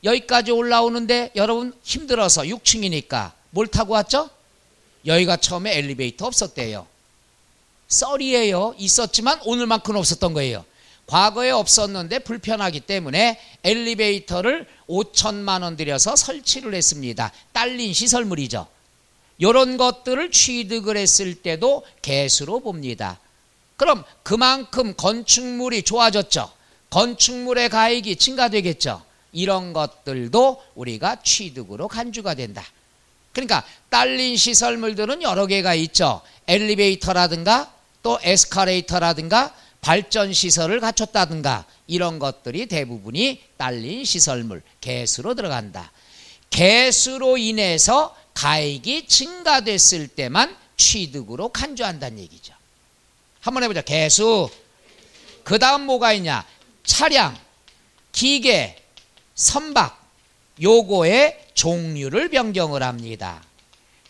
여기까지 올라오는데 여러분 힘들어서 6층이니까 뭘 타고 왔죠? 여기가 처음에 엘리베이터 없었대요. 썰이에요. 있었지만 오늘만큼 없었던 거예요. 과거에 없었는데 불편하기 때문에 엘리베이터를 5천만 원 들여서 설치를 했습니다. 딸린 시설물이죠. 이런 것들을 취득을 했을 때도 개수로 봅니다. 그럼 그만큼 건축물이 좋아졌죠. 건축물의 가액이 증가되겠죠. 이런 것들도 우리가 취득으로 간주가 된다. 그러니까 딸린 시설물들은 여러 개가 있죠. 엘리베이터라든가 또 에스컬레이터라든가 발전시설을 갖췄다든가 이런 것들이 대부분이 딸린 시설물, 개수로 들어간다. 개수로 인해서 가액이 증가됐을 때만 취득으로 간주한다는 얘기죠. 한번 해보자. 개수. 그 다음 뭐가 있냐? 차량, 기계, 선박. 요거의 종류를 변경을 합니다.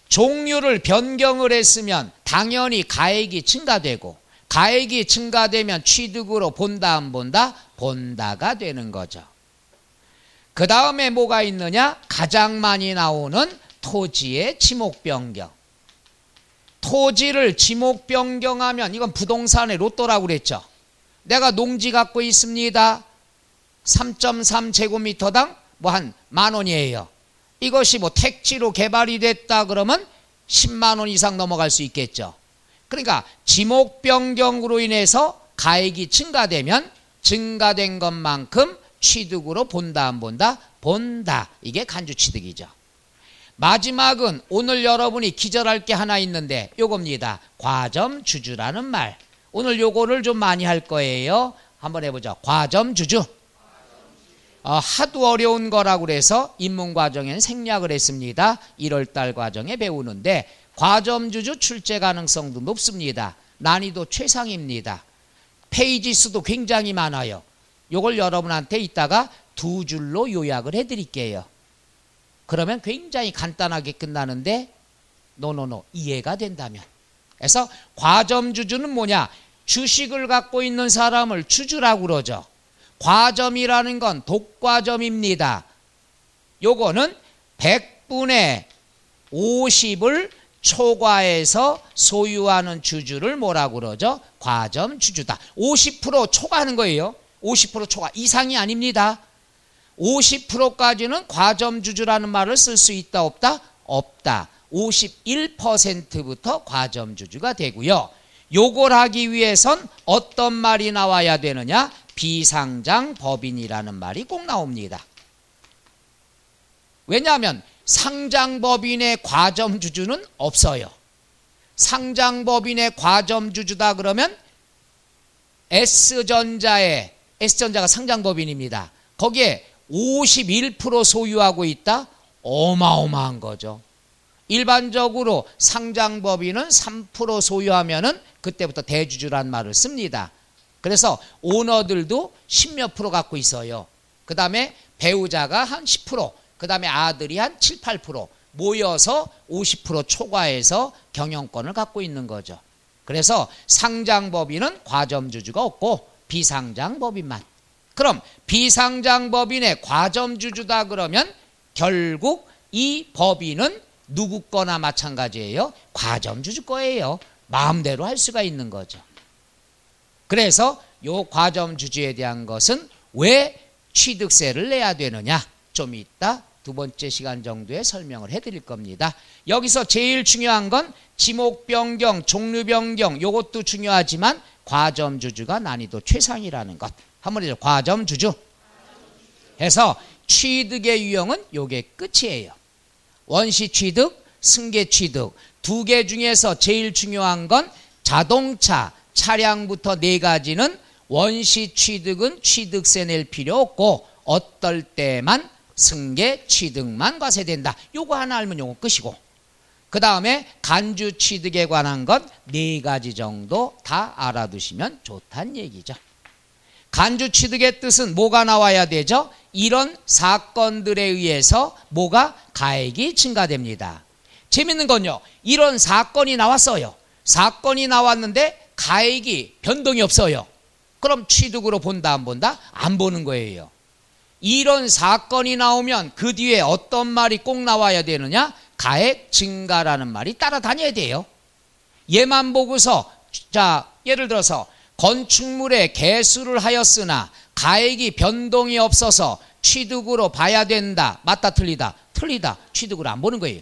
종류를 변경을 했으면 당연히 가액이 증가되고, 가액이 증가되면 취득으로 본다 안 본다? 본다가 되는 거죠. 그 다음에 뭐가 있느냐? 가장 많이 나오는 토지의 지목 변경. 토지를 지목 변경하면 이건 부동산의 로또라고 그랬죠. 내가 농지 갖고 있습니다. 3.3제곱미터당 뭐 한 10,000원이에요. 이것이 뭐 택지로 개발이 됐다 그러면 10만 원 이상 넘어갈 수 있겠죠. 그러니까 지목 변경으로 인해서 가액이 증가되면 증가된 것만큼 취득으로 본다 안 본다? 본다. 이게 간주 취득이죠. 마지막은 오늘 여러분이 기절할 게 하나 있는데 요겁니다. 과점주주라는 말. 오늘 요거를 좀 많이 할 거예요. 한번 해보죠. 과점주주. 하도 어려운 거라고 그래서 인문과정에는 생략을 했습니다. 1월달 과정에 배우는데 과점주주 출제 가능성도 높습니다. 난이도 최상입니다. 페이지 수도 굉장히 많아요. 요걸 여러분한테 이따가 2줄로 요약을 해드릴게요. 그러면 굉장히 간단하게 끝나는데 노노노 이해가 된다면. 그래서 과점주주는 뭐냐? 주식을 갖고 있는 사람을 주주라고 그러죠. 과점이라는 건 독과점입니다. 요거는 100분의 50을 초과해서 소유하는 주주를 뭐라고 그러죠? 과점주주다. 50% 초과하는 거예요. 50% 초과 이상이 아닙니다. 50%까지는 과점주주라는 말을 쓸 수 있다 없다? 없다. 51%부터 과점주주가 되고요. 요걸 하기 위해선 어떤 말이 나와야 되느냐? 비상장 법인이라는 말이 꼭 나옵니다. 왜냐하면 상장법인의 과점주주는 없어요. 상장법인의 과점주주다 그러면 S전자가 상장법인입니다. 거기에 51% 소유하고 있다? 어마어마한 거죠. 일반적으로 상장법인은 3% 소유하면은 그때부터 대주주란 말을 씁니다. 그래서 오너들도 10몇 프로 갖고 있어요. 그 다음에 배우자가 한 10%, 그 다음에 아들이 한 7, 8% 모여서 50% 초과해서 경영권을 갖고 있는 거죠. 그래서 상장법인은 과점주주가 없고 비상장법인만. 그럼 비상장법인의 과점주주다 그러면 결국 이 법인은 누구 거나 마찬가지예요. 과점주주 거예요. 마음대로 할 수가 있는 거죠. 그래서 요 과점주주에 대한 것은 왜 취득세를 내야 되느냐? 좀 이따 두 번째 시간 정도에 설명을 해드릴 겁니다. 여기서 제일 중요한 건 지목 변경, 종류 변경 요것도 중요하지만 과점주주가 난이도 최상이라는 것. 한번 해줘. 과점주주. 해서 취득의 유형은 요게 끝이에요. 원시 취득, 승계 취득 두 개 중에서 제일 중요한 건 자동차, 차량부터 네 가지는 원시 취득은 취득세 낼 필요 없고 어떨 때만 승계 취득만 과세된다. 요거 하나 알면 요거 끝이고, 그 다음에 간주 취득에 관한 것 4가지 정도 다 알아두시면 좋다는 얘기죠. 간주 취득의 뜻은 뭐가 나와야 되죠? 이런 사건들에 의해서 뭐가 가액이 증가됩니다. 재밌는 건요, 이런 사건이 나왔어요. 사건이 나왔는데 가액이 변동이 없어요. 그럼 취득으로 본다 안 본다? 안 보는 거예요. 이런 사건이 나오면 그 뒤에 어떤 말이 꼭 나와야 되느냐? 가액 증가라는 말이 따라다녀야 돼요. 얘만 보고서, 자, 예를 들어서 건축물의 개수를 하였으나 가액이 변동이 없어서 취득으로 봐야 된다. 맞다 틀리다? 틀리다. 취득으로 안 보는 거예요.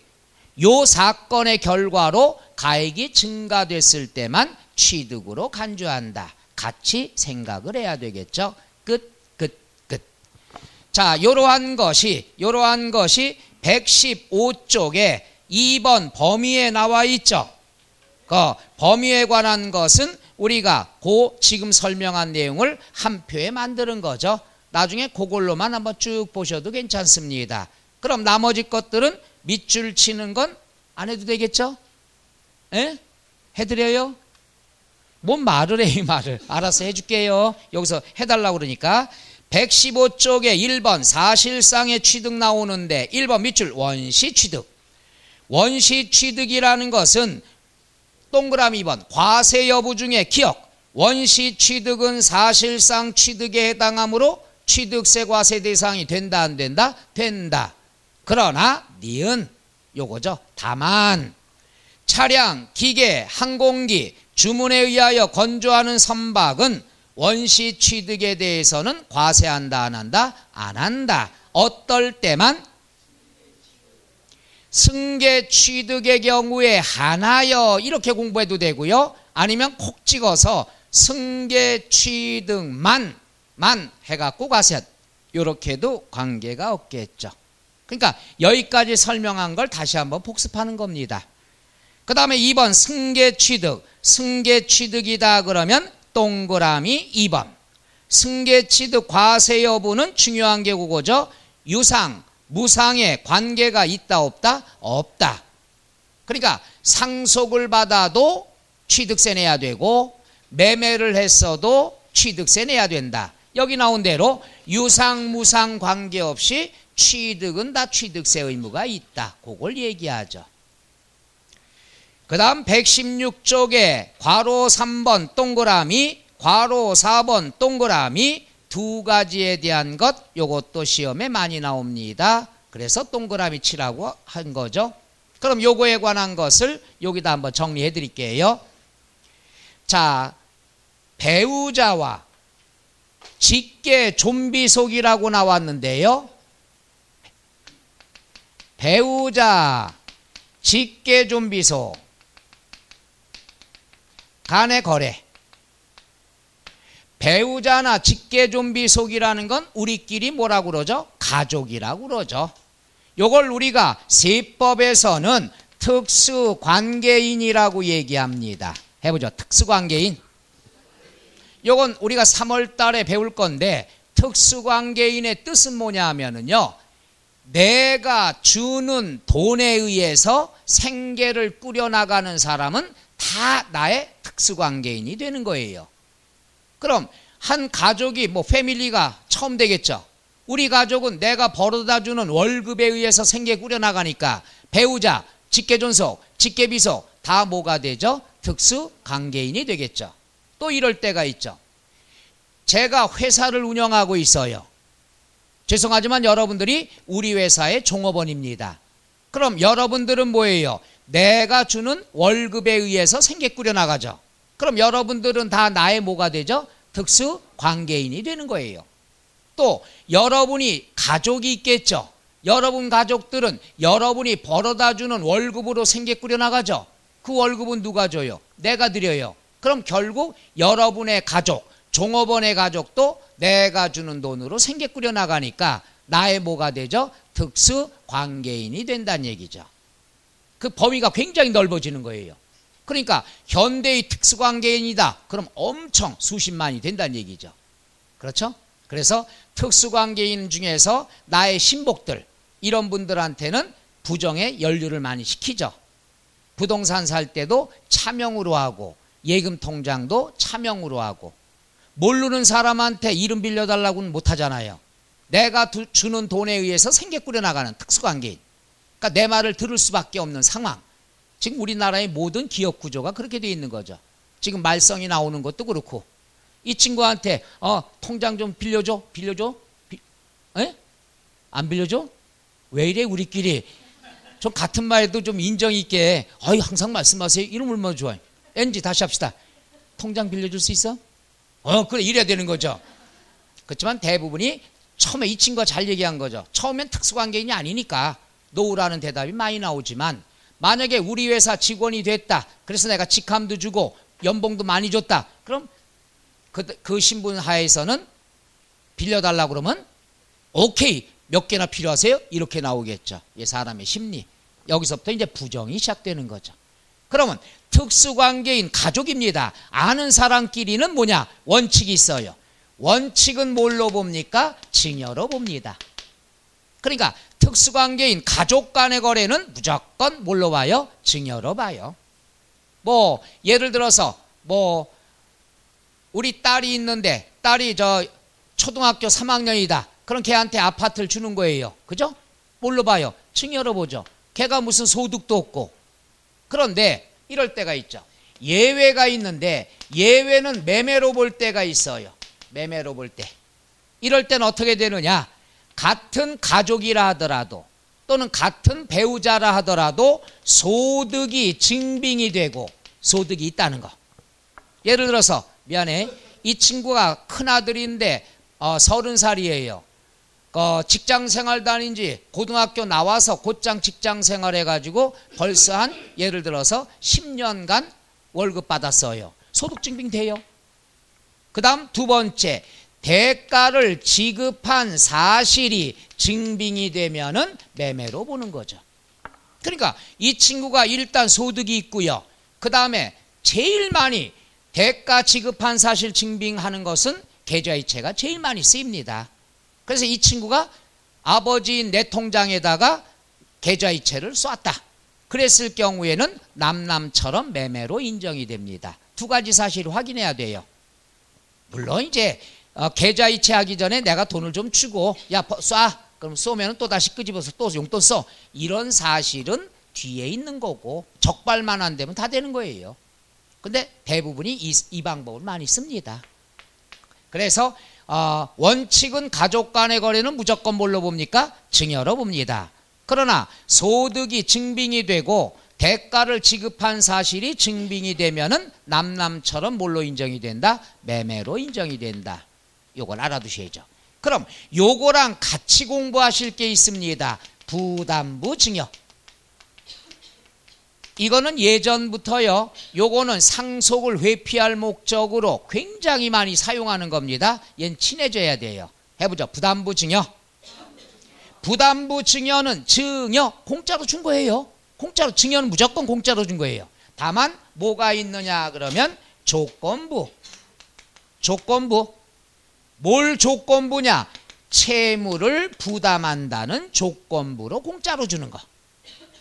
요 사건의 결과로 가액이 증가됐을 때만 취득으로 간주한다. 같이 생각을 해야 되겠죠. 끝. 자, 요러한 것이 115쪽에 2번 범위에 나와 있죠. 그 범위에 관한 것은 우리가 지금 설명한 내용을 한 표에 만드는 거죠. 나중에 그걸로만 한번 쭉 보셔도 괜찮습니다. 그럼 나머지 것들은 밑줄 치는 건 안 해도 되겠죠? 에? 해드려요? 뭔 말을 해, 이 말을. 알아서 해줄게요. 여기서 해달라고 그러니까. 115쪽에 1번 사실상의 취득 나오는데 1번 밑줄 원시 취득. 원시 취득이라는 것은 동그라미 2번 과세 여부 중에 기억. 원시 취득은 사실상 취득에 해당하므로 취득세 과세 대상이 된다 안 된다? 된다. 그러나 니은 요거죠. 다만 차량, 기계, 항공기, 주문에 의하여 건조하는 선박은 원시 취득에 대해서는 과세한다 안 한다? 안 한다. 어떨 때만? 승계 취득의 경우에 하나여 이렇게 공부해도 되고요. 아니면 콕 찍어서 승계 취득만 해갖고 과세. 이렇게도 관계가 없겠죠. 그러니까 여기까지 설명한 걸 다시 한번 복습하는 겁니다. 그 다음에 2번 승계 취득. 승계 취득이다 그러면 동그라미 2번. 승계 취득 과세 여부는 중요한 게 그거죠. 유상, 무상의 관계가 있다 없다? 없다. 그러니까 상속을 받아도 취득세 내야 되고 매매를 했어도 취득세 내야 된다. 여기 나온 대로 유상, 무상 관계없이 취득은 다 취득세 의무가 있다. 그걸 얘기하죠. 그 다음 116쪽에 괄호 3번 동그라미, 괄호 4번 동그라미 2가지에 대한 것 요것도 시험에 많이 나옵니다. 그래서 동그라미 치라고 한 거죠. 그럼 요거에 관한 것을 여기다 한번 정리해 드릴게요. 자, 배우자와 직계 좀비속이라고 나왔는데요. 배우자, 직계 좀비속 간의 거래. 배우자나 직계 좀비속이라는 건 우리끼리 뭐라고 그러죠? 가족이라고 그러죠. 요걸 우리가 세법에서는 특수관계인이라고 얘기합니다. 해보죠. 특수관계인. 요건 우리가 3월 달에 배울 건데 특수관계인의 뜻은 뭐냐 하면은요. 내가 주는 돈에 의해서 생계를 꾸려나가는 사람은 다 나의 특수관계인이 되는 거예요. 그럼 한 가족이 뭐 패밀리가 처음 되겠죠. 우리 가족은 내가 벌어다 주는 월급에 의해서 생계 꾸려나가니까 배우자, 직계존속, 직계비속 다 뭐가 되죠? 특수관계인이 되겠죠. 또 이럴 때가 있죠. 제가 회사를 운영하고 있어요. 죄송하지만 여러분들이 우리 회사의 종업원입니다. 그럼 여러분들은 뭐예요? 내가 주는 월급에 의해서 생계 꾸려나가죠. 그럼 여러분들은 다 나의 뭐가 되죠? 특수관계인이 되는 거예요. 또 여러분이 가족이 있겠죠. 여러분 가족들은 여러분이 벌어다 주는 월급으로 생계 꾸려나가죠. 그 월급은 누가 줘요? 내가 드려요. 그럼 결국 여러분의 가족, 종업원의 가족도 내가 주는 돈으로 생계 꾸려나가니까 나의 뭐가 되죠? 특수관계인이 된다는 얘기죠. 그 범위가 굉장히 넓어지는 거예요. 그러니까 현대의 특수관계인이다. 그럼 엄청 수십만이 된다는 얘기죠. 그렇죠? 그래서 특수관계인 중에서 나의 신복들 이런 분들한테는 부정의 연루를 많이 시키죠. 부동산 살 때도 차명으로 하고 예금 통장도 차명으로 하고 모르는 사람한테 이름 빌려달라고는 못하잖아요. 내가 주는 돈에 의해서 생계 꾸려나가는 특수관계인. 그러니까 내 말을 들을 수밖에 없는 상황. 지금 우리나라의 모든 기업 구조가 그렇게 되어 있는 거죠. 지금 말썽이 나오는 것도 그렇고 이 친구한테 통장 좀 빌려줘? 안 빌려줘? 왜 이래 우리끼리? 좀 같은 말도 좀 인정 있게 항상 말씀하세요. 이름 얼마나 좋아요. NG 다시 합시다. 통장 빌려줄 수 있어? 그래 이래야 되는 거죠. 그렇지만 대부분이 처음에 이 친구가 잘 얘기한 거죠. 처음엔 특수관계인이 아니니까 노우라는 대답이 많이 나오지만 만약에 우리 회사 직원이 됐다. 그래서 내가 직함도 주고 연봉도 많이 줬다. 그럼 그 신분 하에서는 빌려달라고 그러면 오케이 몇 개나 필요하세요? 이렇게 나오겠죠. 이 사람의 심리. 여기서부터 이제 부정이 시작되는 거죠. 그러면 특수관계인 가족입니다. 아는 사람끼리는 뭐냐? 원칙이 있어요. 원칙은 뭘로 봅니까? 증여로 봅니다. 그러니까 특수관계인 가족 간의 거래는 무조건 뭘로 봐요? 증여로 봐요. 뭐 예를 들어서 뭐 우리 딸이 있는데 딸이 초등학교 3학년이다. 그럼 걔한테 아파트를 주는 거예요. 그죠? 뭘로 봐요? 증여로 보죠. 걔가 무슨 소득도 없고. 그런데 이럴 때가 있죠. 예외가 있는데 예외는 매매로 볼 때가 있어요. 매매로 볼 때. 이럴 때는 어떻게 되느냐? 같은 가족이라 하더라도 또는 같은 배우자라 하더라도 소득이 증빙이 되고 소득이 있다는 거. 예를 들어서 미안해. 이 친구가 큰아들인데 30살이에요. 직장생활 다닌 지 고등학교 나와서 곧장 직장생활 해가지고 벌써 한 예를 들어서 10년간 월급 받았어요. 소득증빙 돼요. 그 다음 두 번째, 대가를 지급한 사실이 증빙이 되면은 매매로 보는 거죠. 그러니까 이 친구가 일단 소득이 있고요. 그 다음에 제일 많이 대가 지급한 사실 증빙하는 것은 계좌이체가 제일 많이 쓰입니다. 그래서 이 친구가 아버지인 내 통장에다가 계좌이체를 쐈다. 그랬을 경우에는 남남처럼 매매로 인정이 됩니다. 두 가지 사실을 확인해야 돼요. 물론 이제 계좌이체 하기 전에 내가 돈을 좀 주고 야 쏴. 그럼 쏘면 또 다시 끄집어서 또 용돈 써. 이런 사실은 뒤에 있는 거고 적발만 안 되면 다 되는 거예요. 근데 대부분이 이 방법을 많이 씁니다. 그래서 원칙은 가족 간의 거래는 무조건 뭘로 봅니까? 증여로 봅니다. 그러나 소득이 증빙이 되고 대가를 지급한 사실이 증빙이 되면은 남남처럼 뭘로 인정이 된다? 매매로 인정이 된다. 요걸 알아두셔야죠. 그럼 요거랑 같이 공부하실 게 있습니다. 부담부 증여. 이거는 예전부터요. 요거는 상속을 회피할 목적으로 굉장히 많이 사용하는 겁니다. 얘는 친해져야 돼요. 해보죠. 부담부 증여. 부담부 증여는 증여 공짜로 준 거예요. 공짜로 증여는 무조건 공짜로 준 거예요. 다만 뭐가 있느냐 그러면 조건부. 조건부. 뭘 조건부냐? 채무를 부담한다는 조건부로 공짜로 주는 거.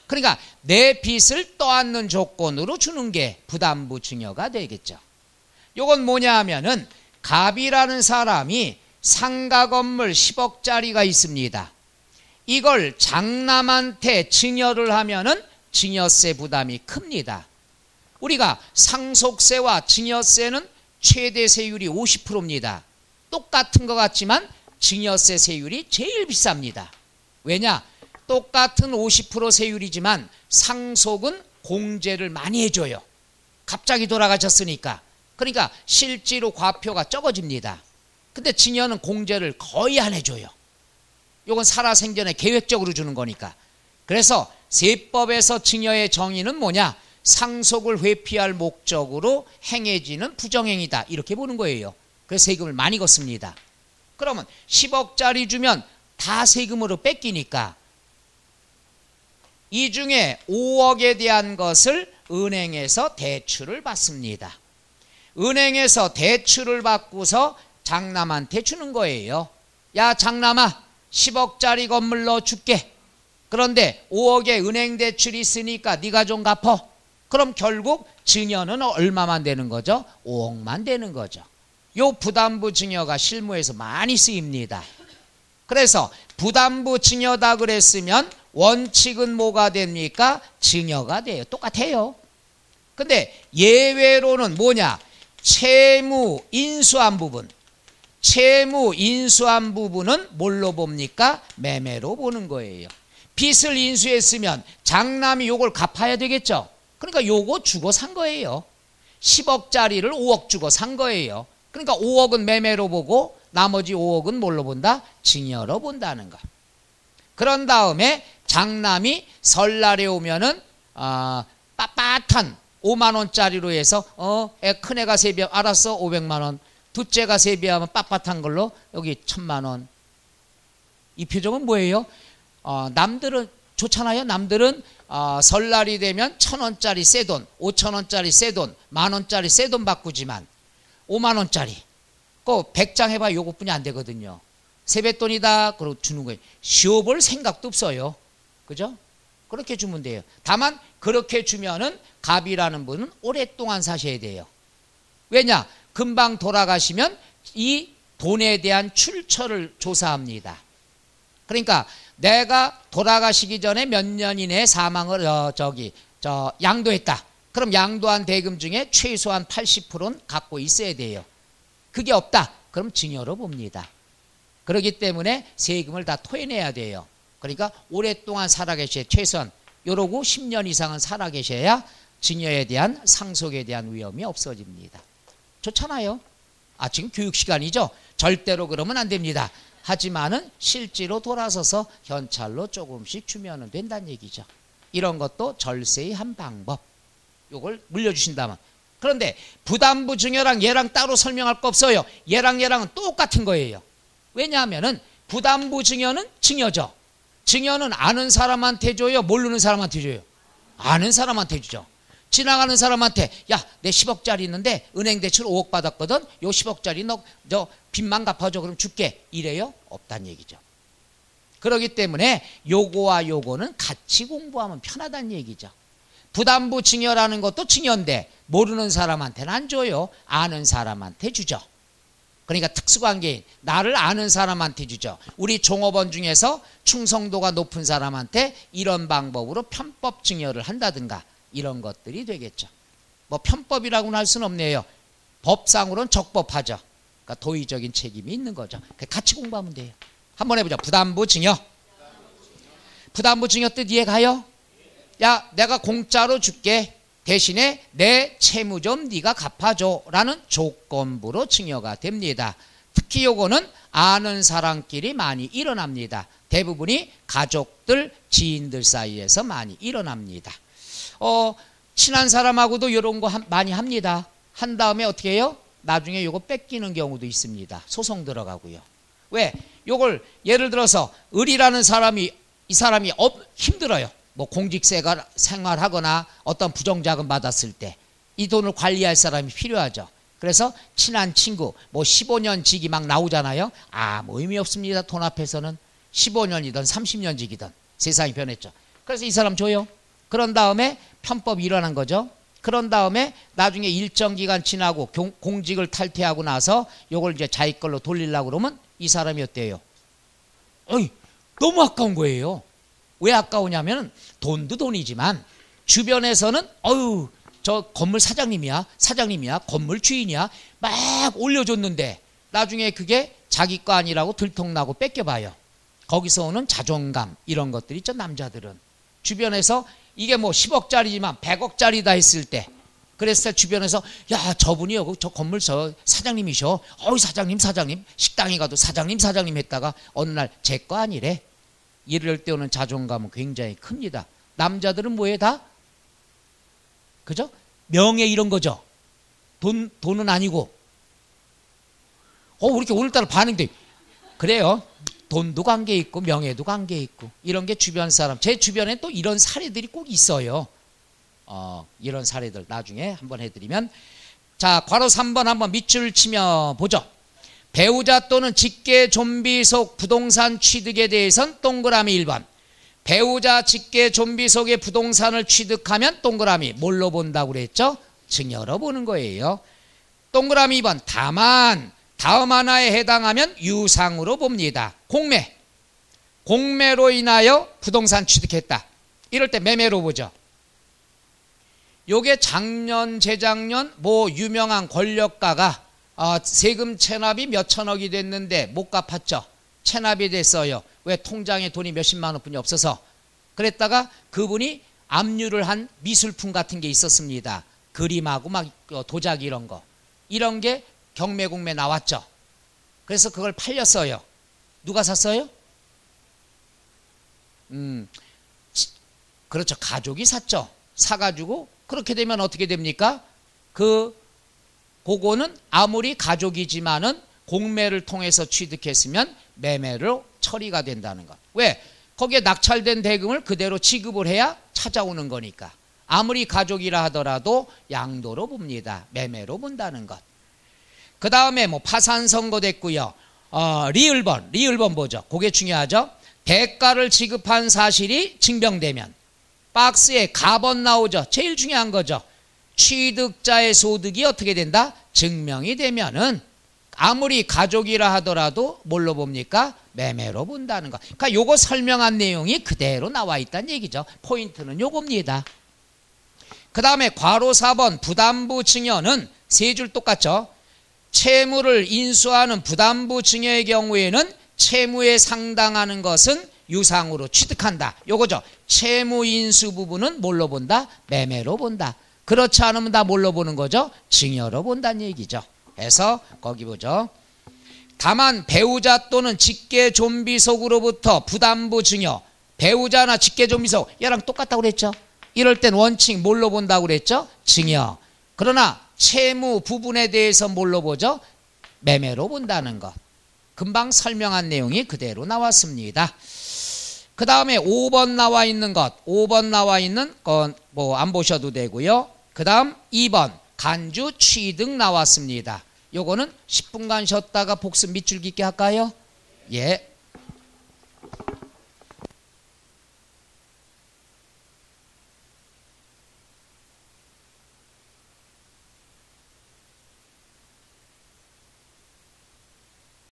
그러니까 내 빚을 떠안는 조건으로 주는 게 부담부 증여가 되겠죠. 요건 뭐냐 하면은 갑이라는 사람이 상가 건물 10억짜리가 있습니다. 이걸 장남한테 증여를 하면은 증여세 부담이 큽니다. 우리가 상속세와 증여세는 최대 세율이 50%입니다. 똑같은 것 같지만 증여세 세율이 제일 비쌉니다. 왜냐? 똑같은 50% 세율이지만 상속은 공제를 많이 해줘요. 갑자기 돌아가셨으니까. 그러니까 실제로 과표가 적어집니다. 근데 증여는 공제를 거의 안 해줘요. 이건 살아생전에 계획적으로 주는 거니까. 그래서 세법에서 증여의 정의는 뭐냐? 상속을 회피할 목적으로 행해지는 부정행위다. 이렇게 보는 거예요. 그래서 세금을 많이 걷습니다. 그러면 10억짜리 주면 다 세금으로 뺏기니까 이 중에 5억에 대한 것을 은행에서 대출을 받습니다. 은행에서 대출을 받고서 장남한테 주는 거예요. 야, 장남아, 10억짜리 건물 너 줄게. 그런데 5억의 은행 대출이 있으니까 네가 좀 갚어. 그럼 결국 증여는 얼마만 되는 거죠? 5억만 되는 거죠. 요 부담부 증여가 실무에서 많이 쓰입니다. 그래서 부담부 증여다 그랬으면 원칙은 뭐가 됩니까? 증여가 돼요. 똑같아요. 근데 예외로는 뭐냐? 채무 인수한 부분. 채무 인수한 부분은 뭘로 봅니까? 매매로 보는 거예요. 빚을 인수했으면 장남이 요걸 갚아야 되겠죠. 그러니까 요거 주고 산 거예요. 10억짜리를 5억 주고 산 거예요. 그러니까 5억은 매매로 보고 나머지 5억은 뭘로 본다? 증여로 본다는 거. 그런 다음에 장남이 설날에 오면은 빳빳한 5만 원짜리로 해서 큰애가 세배하면 알았어 500만 원. 둘째가 세배하면 빳빳한 걸로 여기 1000만 원. 이 표정은 뭐예요? 남들은 좋잖아요. 남들은 설날이 되면 1000원짜리 새돈, 5000원짜리 새돈, 만원짜리 새돈 바꾸지만 5만원짜리 그 100장 해봐 요것뿐이 안 되거든요. 세뱃돈이다 그러고 주는 거예요. 쉬어볼 생각도 없어요. 그죠? 그렇게 주면 돼요. 다만 그렇게 주면은 갑이라는 분은 오랫동안 사셔야 돼요. 왜냐? 금방 돌아가시면 이 돈에 대한 출처를 조사합니다. 그러니까 내가 돌아가시기 전에 몇 년 이내에 사망을 양도했다. 그럼 양도한 대금 중에 최소한 80%는 갖고 있어야 돼요. 그게 없다. 그럼 증여로 봅니다. 그렇기 때문에 세금을 다 토해내야 돼요. 그러니까 오랫동안 살아계셔야 최소한 요러고 10년 이상은 살아계셔야 증여에 대한 상속에 대한 위험이 없어집니다. 좋잖아요. 지금 교육시간이죠. 절대로 그러면 안 됩니다. 하지만은 실제로 돌아서서 현찰로 조금씩 주면 된다는 얘기죠. 이런 것도 절세의 한 방법. 요걸 물려주신다면. 그런데 부담부 증여랑 얘랑 따로 설명할 거 없어요. 얘랑은 똑같은 거예요. 왜냐하면은 부담부 증여는 증여죠. 증여는 아는 사람한테 줘요? 모르는 사람한테 줘요? 아는 사람한테 주죠. 지나가는 사람한테 야, 내 10억짜리 있는데 은행 대출 5억 받았거든. 요 10억짜리 너 빚만 갚아줘. 그럼 줄게. 이래요? 없단 얘기죠. 그렇기 때문에 요거와 요거는 같이 공부하면 편하다는 얘기죠. 부담부 증여라는 것도 증여인데 모르는 사람한테는 안 줘요. 아는 사람한테 주죠. 그러니까 특수관계인 나를 아는 사람한테 주죠. 우리 종업원 중에서 충성도가 높은 사람한테 이런 방법으로 편법 증여를 한다든가 이런 것들이 되겠죠. 뭐 편법이라고는 할 수는 없네요. 법상으로는 적법하죠. 그러니까 도의적인 책임이 있는 거죠. 같이 공부하면 돼요. 한번 해보자. 부담부 증여. 부담부 증여 뜻 이해가요? 야, 내가 공짜로 줄게. 대신에 내 채무 좀 네가 갚아줘 라는 조건부로 증여가 됩니다. 특히 요거는 아는 사람끼리 많이 일어납니다. 대부분이 가족들, 지인들 사이에서 많이 일어납니다. 친한 사람하고도 이런 거 많이 합니다. 한 다음에 어떻게 해요? 나중에 요거 뺏기는 경우도 있습니다. 소송 들어가고요. 왜? 요걸 예를 들어서 을이라는 사람이 이 사람이 힘들어요. 뭐 공직 생활하거나 어떤 부정자금 받았을 때 이 돈을 관리할 사람이 필요하죠. 그래서 친한 친구 뭐 15년 직이 막 나오잖아요. 뭐 의미 없습니다. 돈 앞에서는 15년이든 30년 직이든 세상이 변했죠. 그래서 이 사람 줘요. 그런 다음에 편법이 일어난 거죠. 그런 다음에 나중에 일정 기간 지나고 공직을 탈퇴하고 나서 요걸 이제 자기 걸로 돌리려고 그러면 이 사람이 어때요? 너무 아까운 거예요. 왜 아까우냐면 돈도 돈이지만 주변에서는 저 건물 사장님이야 건물 주인이야 막 올려줬는데 나중에 그게 자기 거 아니라고 들통나고 뺏겨봐요. 거기서 오는 자존감 이런 것들이 있죠. 남자들은 주변에서 이게 뭐 10억짜리지만 100억짜리다 했을 때 그랬을 때 주변에서 야 저분이요 저 건물 저 사장님이셔. 사장님 식당에 가도 사장님 했다가 어느 날 제 거 아니래. 이럴 때 오는 자존감은 굉장히 큽니다. 남자들은 뭐에 다? 그죠? 명예 이런 거죠. 돈은 아니고. 왜 이렇게 오늘따라 반응돼? 그래요. 돈도 관계 있고 명예도 관계 있고 이런 게 주변 사람 제 주변에 또 이런 사례들이 꼭 있어요. 이런 사례들 나중에 한번 해드리면. 자, 괄호 3번 한번 밑줄 치며 보죠. 배우자 또는 직계 좀비 속 부동산 취득에 대해서는 동그라미 1번. 배우자 직계 좀비 속의 부동산을 취득하면 동그라미 뭘로 본다고 그랬죠? 증여로 보는 거예요. 동그라미 2번. 다만 다음 하나에 해당하면 유상으로 봅니다. 공매. 공매로 인하여 부동산 취득했다. 이럴 때 매매로 보죠. 요게 작년 재작년 뭐 유명한 권력가가 세금 체납이 몇 천억이 됐는데 못 갚았죠. 체납이 됐어요. 왜? 통장에 돈이 몇십만 원뿐이 없어서. 그랬다가 그분이 압류를 한 미술품 같은 게 있었습니다. 그림하고 막 도자기 이런 거. 이런 게 경매공매 나왔죠. 그래서 그걸 팔렸어요. 누가 샀어요? 그렇죠. 가족이 샀죠. 사가지고 그렇게 되면 어떻게 됩니까? 그거는 아무리 가족이지만은 공매를 통해서 취득했으면 매매로 처리가 된다는 것. 왜? 거기에 낙찰된 대금을 그대로 지급을 해야 찾아오는 거니까. 아무리 가족이라 하더라도 양도로 봅니다. 매매로 본다는 것. 그 다음에 뭐 파산 선고됐고요. 리을번 보죠. 그게 중요하죠. 대가를 지급한 사실이 증명되면 박스에 가번 나오죠. 제일 중요한 거죠. 취득자의 소득이 어떻게 된다? 증명이 되면은 아무리 가족이라 하더라도 뭘로 봅니까? 매매로 본다는 거. 그러니까 요거 설명한 내용이 그대로 나와 있다는 얘기죠. 포인트는 요겁니다. 그 다음에 괄호 4번 부담부 증여는 세 줄 똑같죠. 채무를 인수하는 부담부 증여의 경우에는 채무에 상당하는 것은 유상으로 취득한다. 요거죠. 채무 인수 부분은 뭘로 본다? 매매로 본다. 그렇지 않으면 다 뭘로 보는 거죠? 증여로 본다는 얘기죠. 그래서 거기 보죠. 다만 배우자 또는 직계 좀비 속으로부터 부담부 증여. 배우자나 직계 좀비 속 얘랑 똑같다고 그랬죠. 이럴 땐 원칙 뭘로 본다고 그랬죠? 증여. 그러나 채무 부분에 대해서 뭘로 보죠? 매매로 본다는 것. 금방 설명한 내용이 그대로 나왔습니다. 그 다음에 5번 나와 있는 것. 5번 나와 있는 건 뭐 안 보셔도 되고요. 그 다음 2번 간주 취득 나왔습니다. 요거는 10분간 쉬었다가 복습 밑줄 긋기 할까요? 예.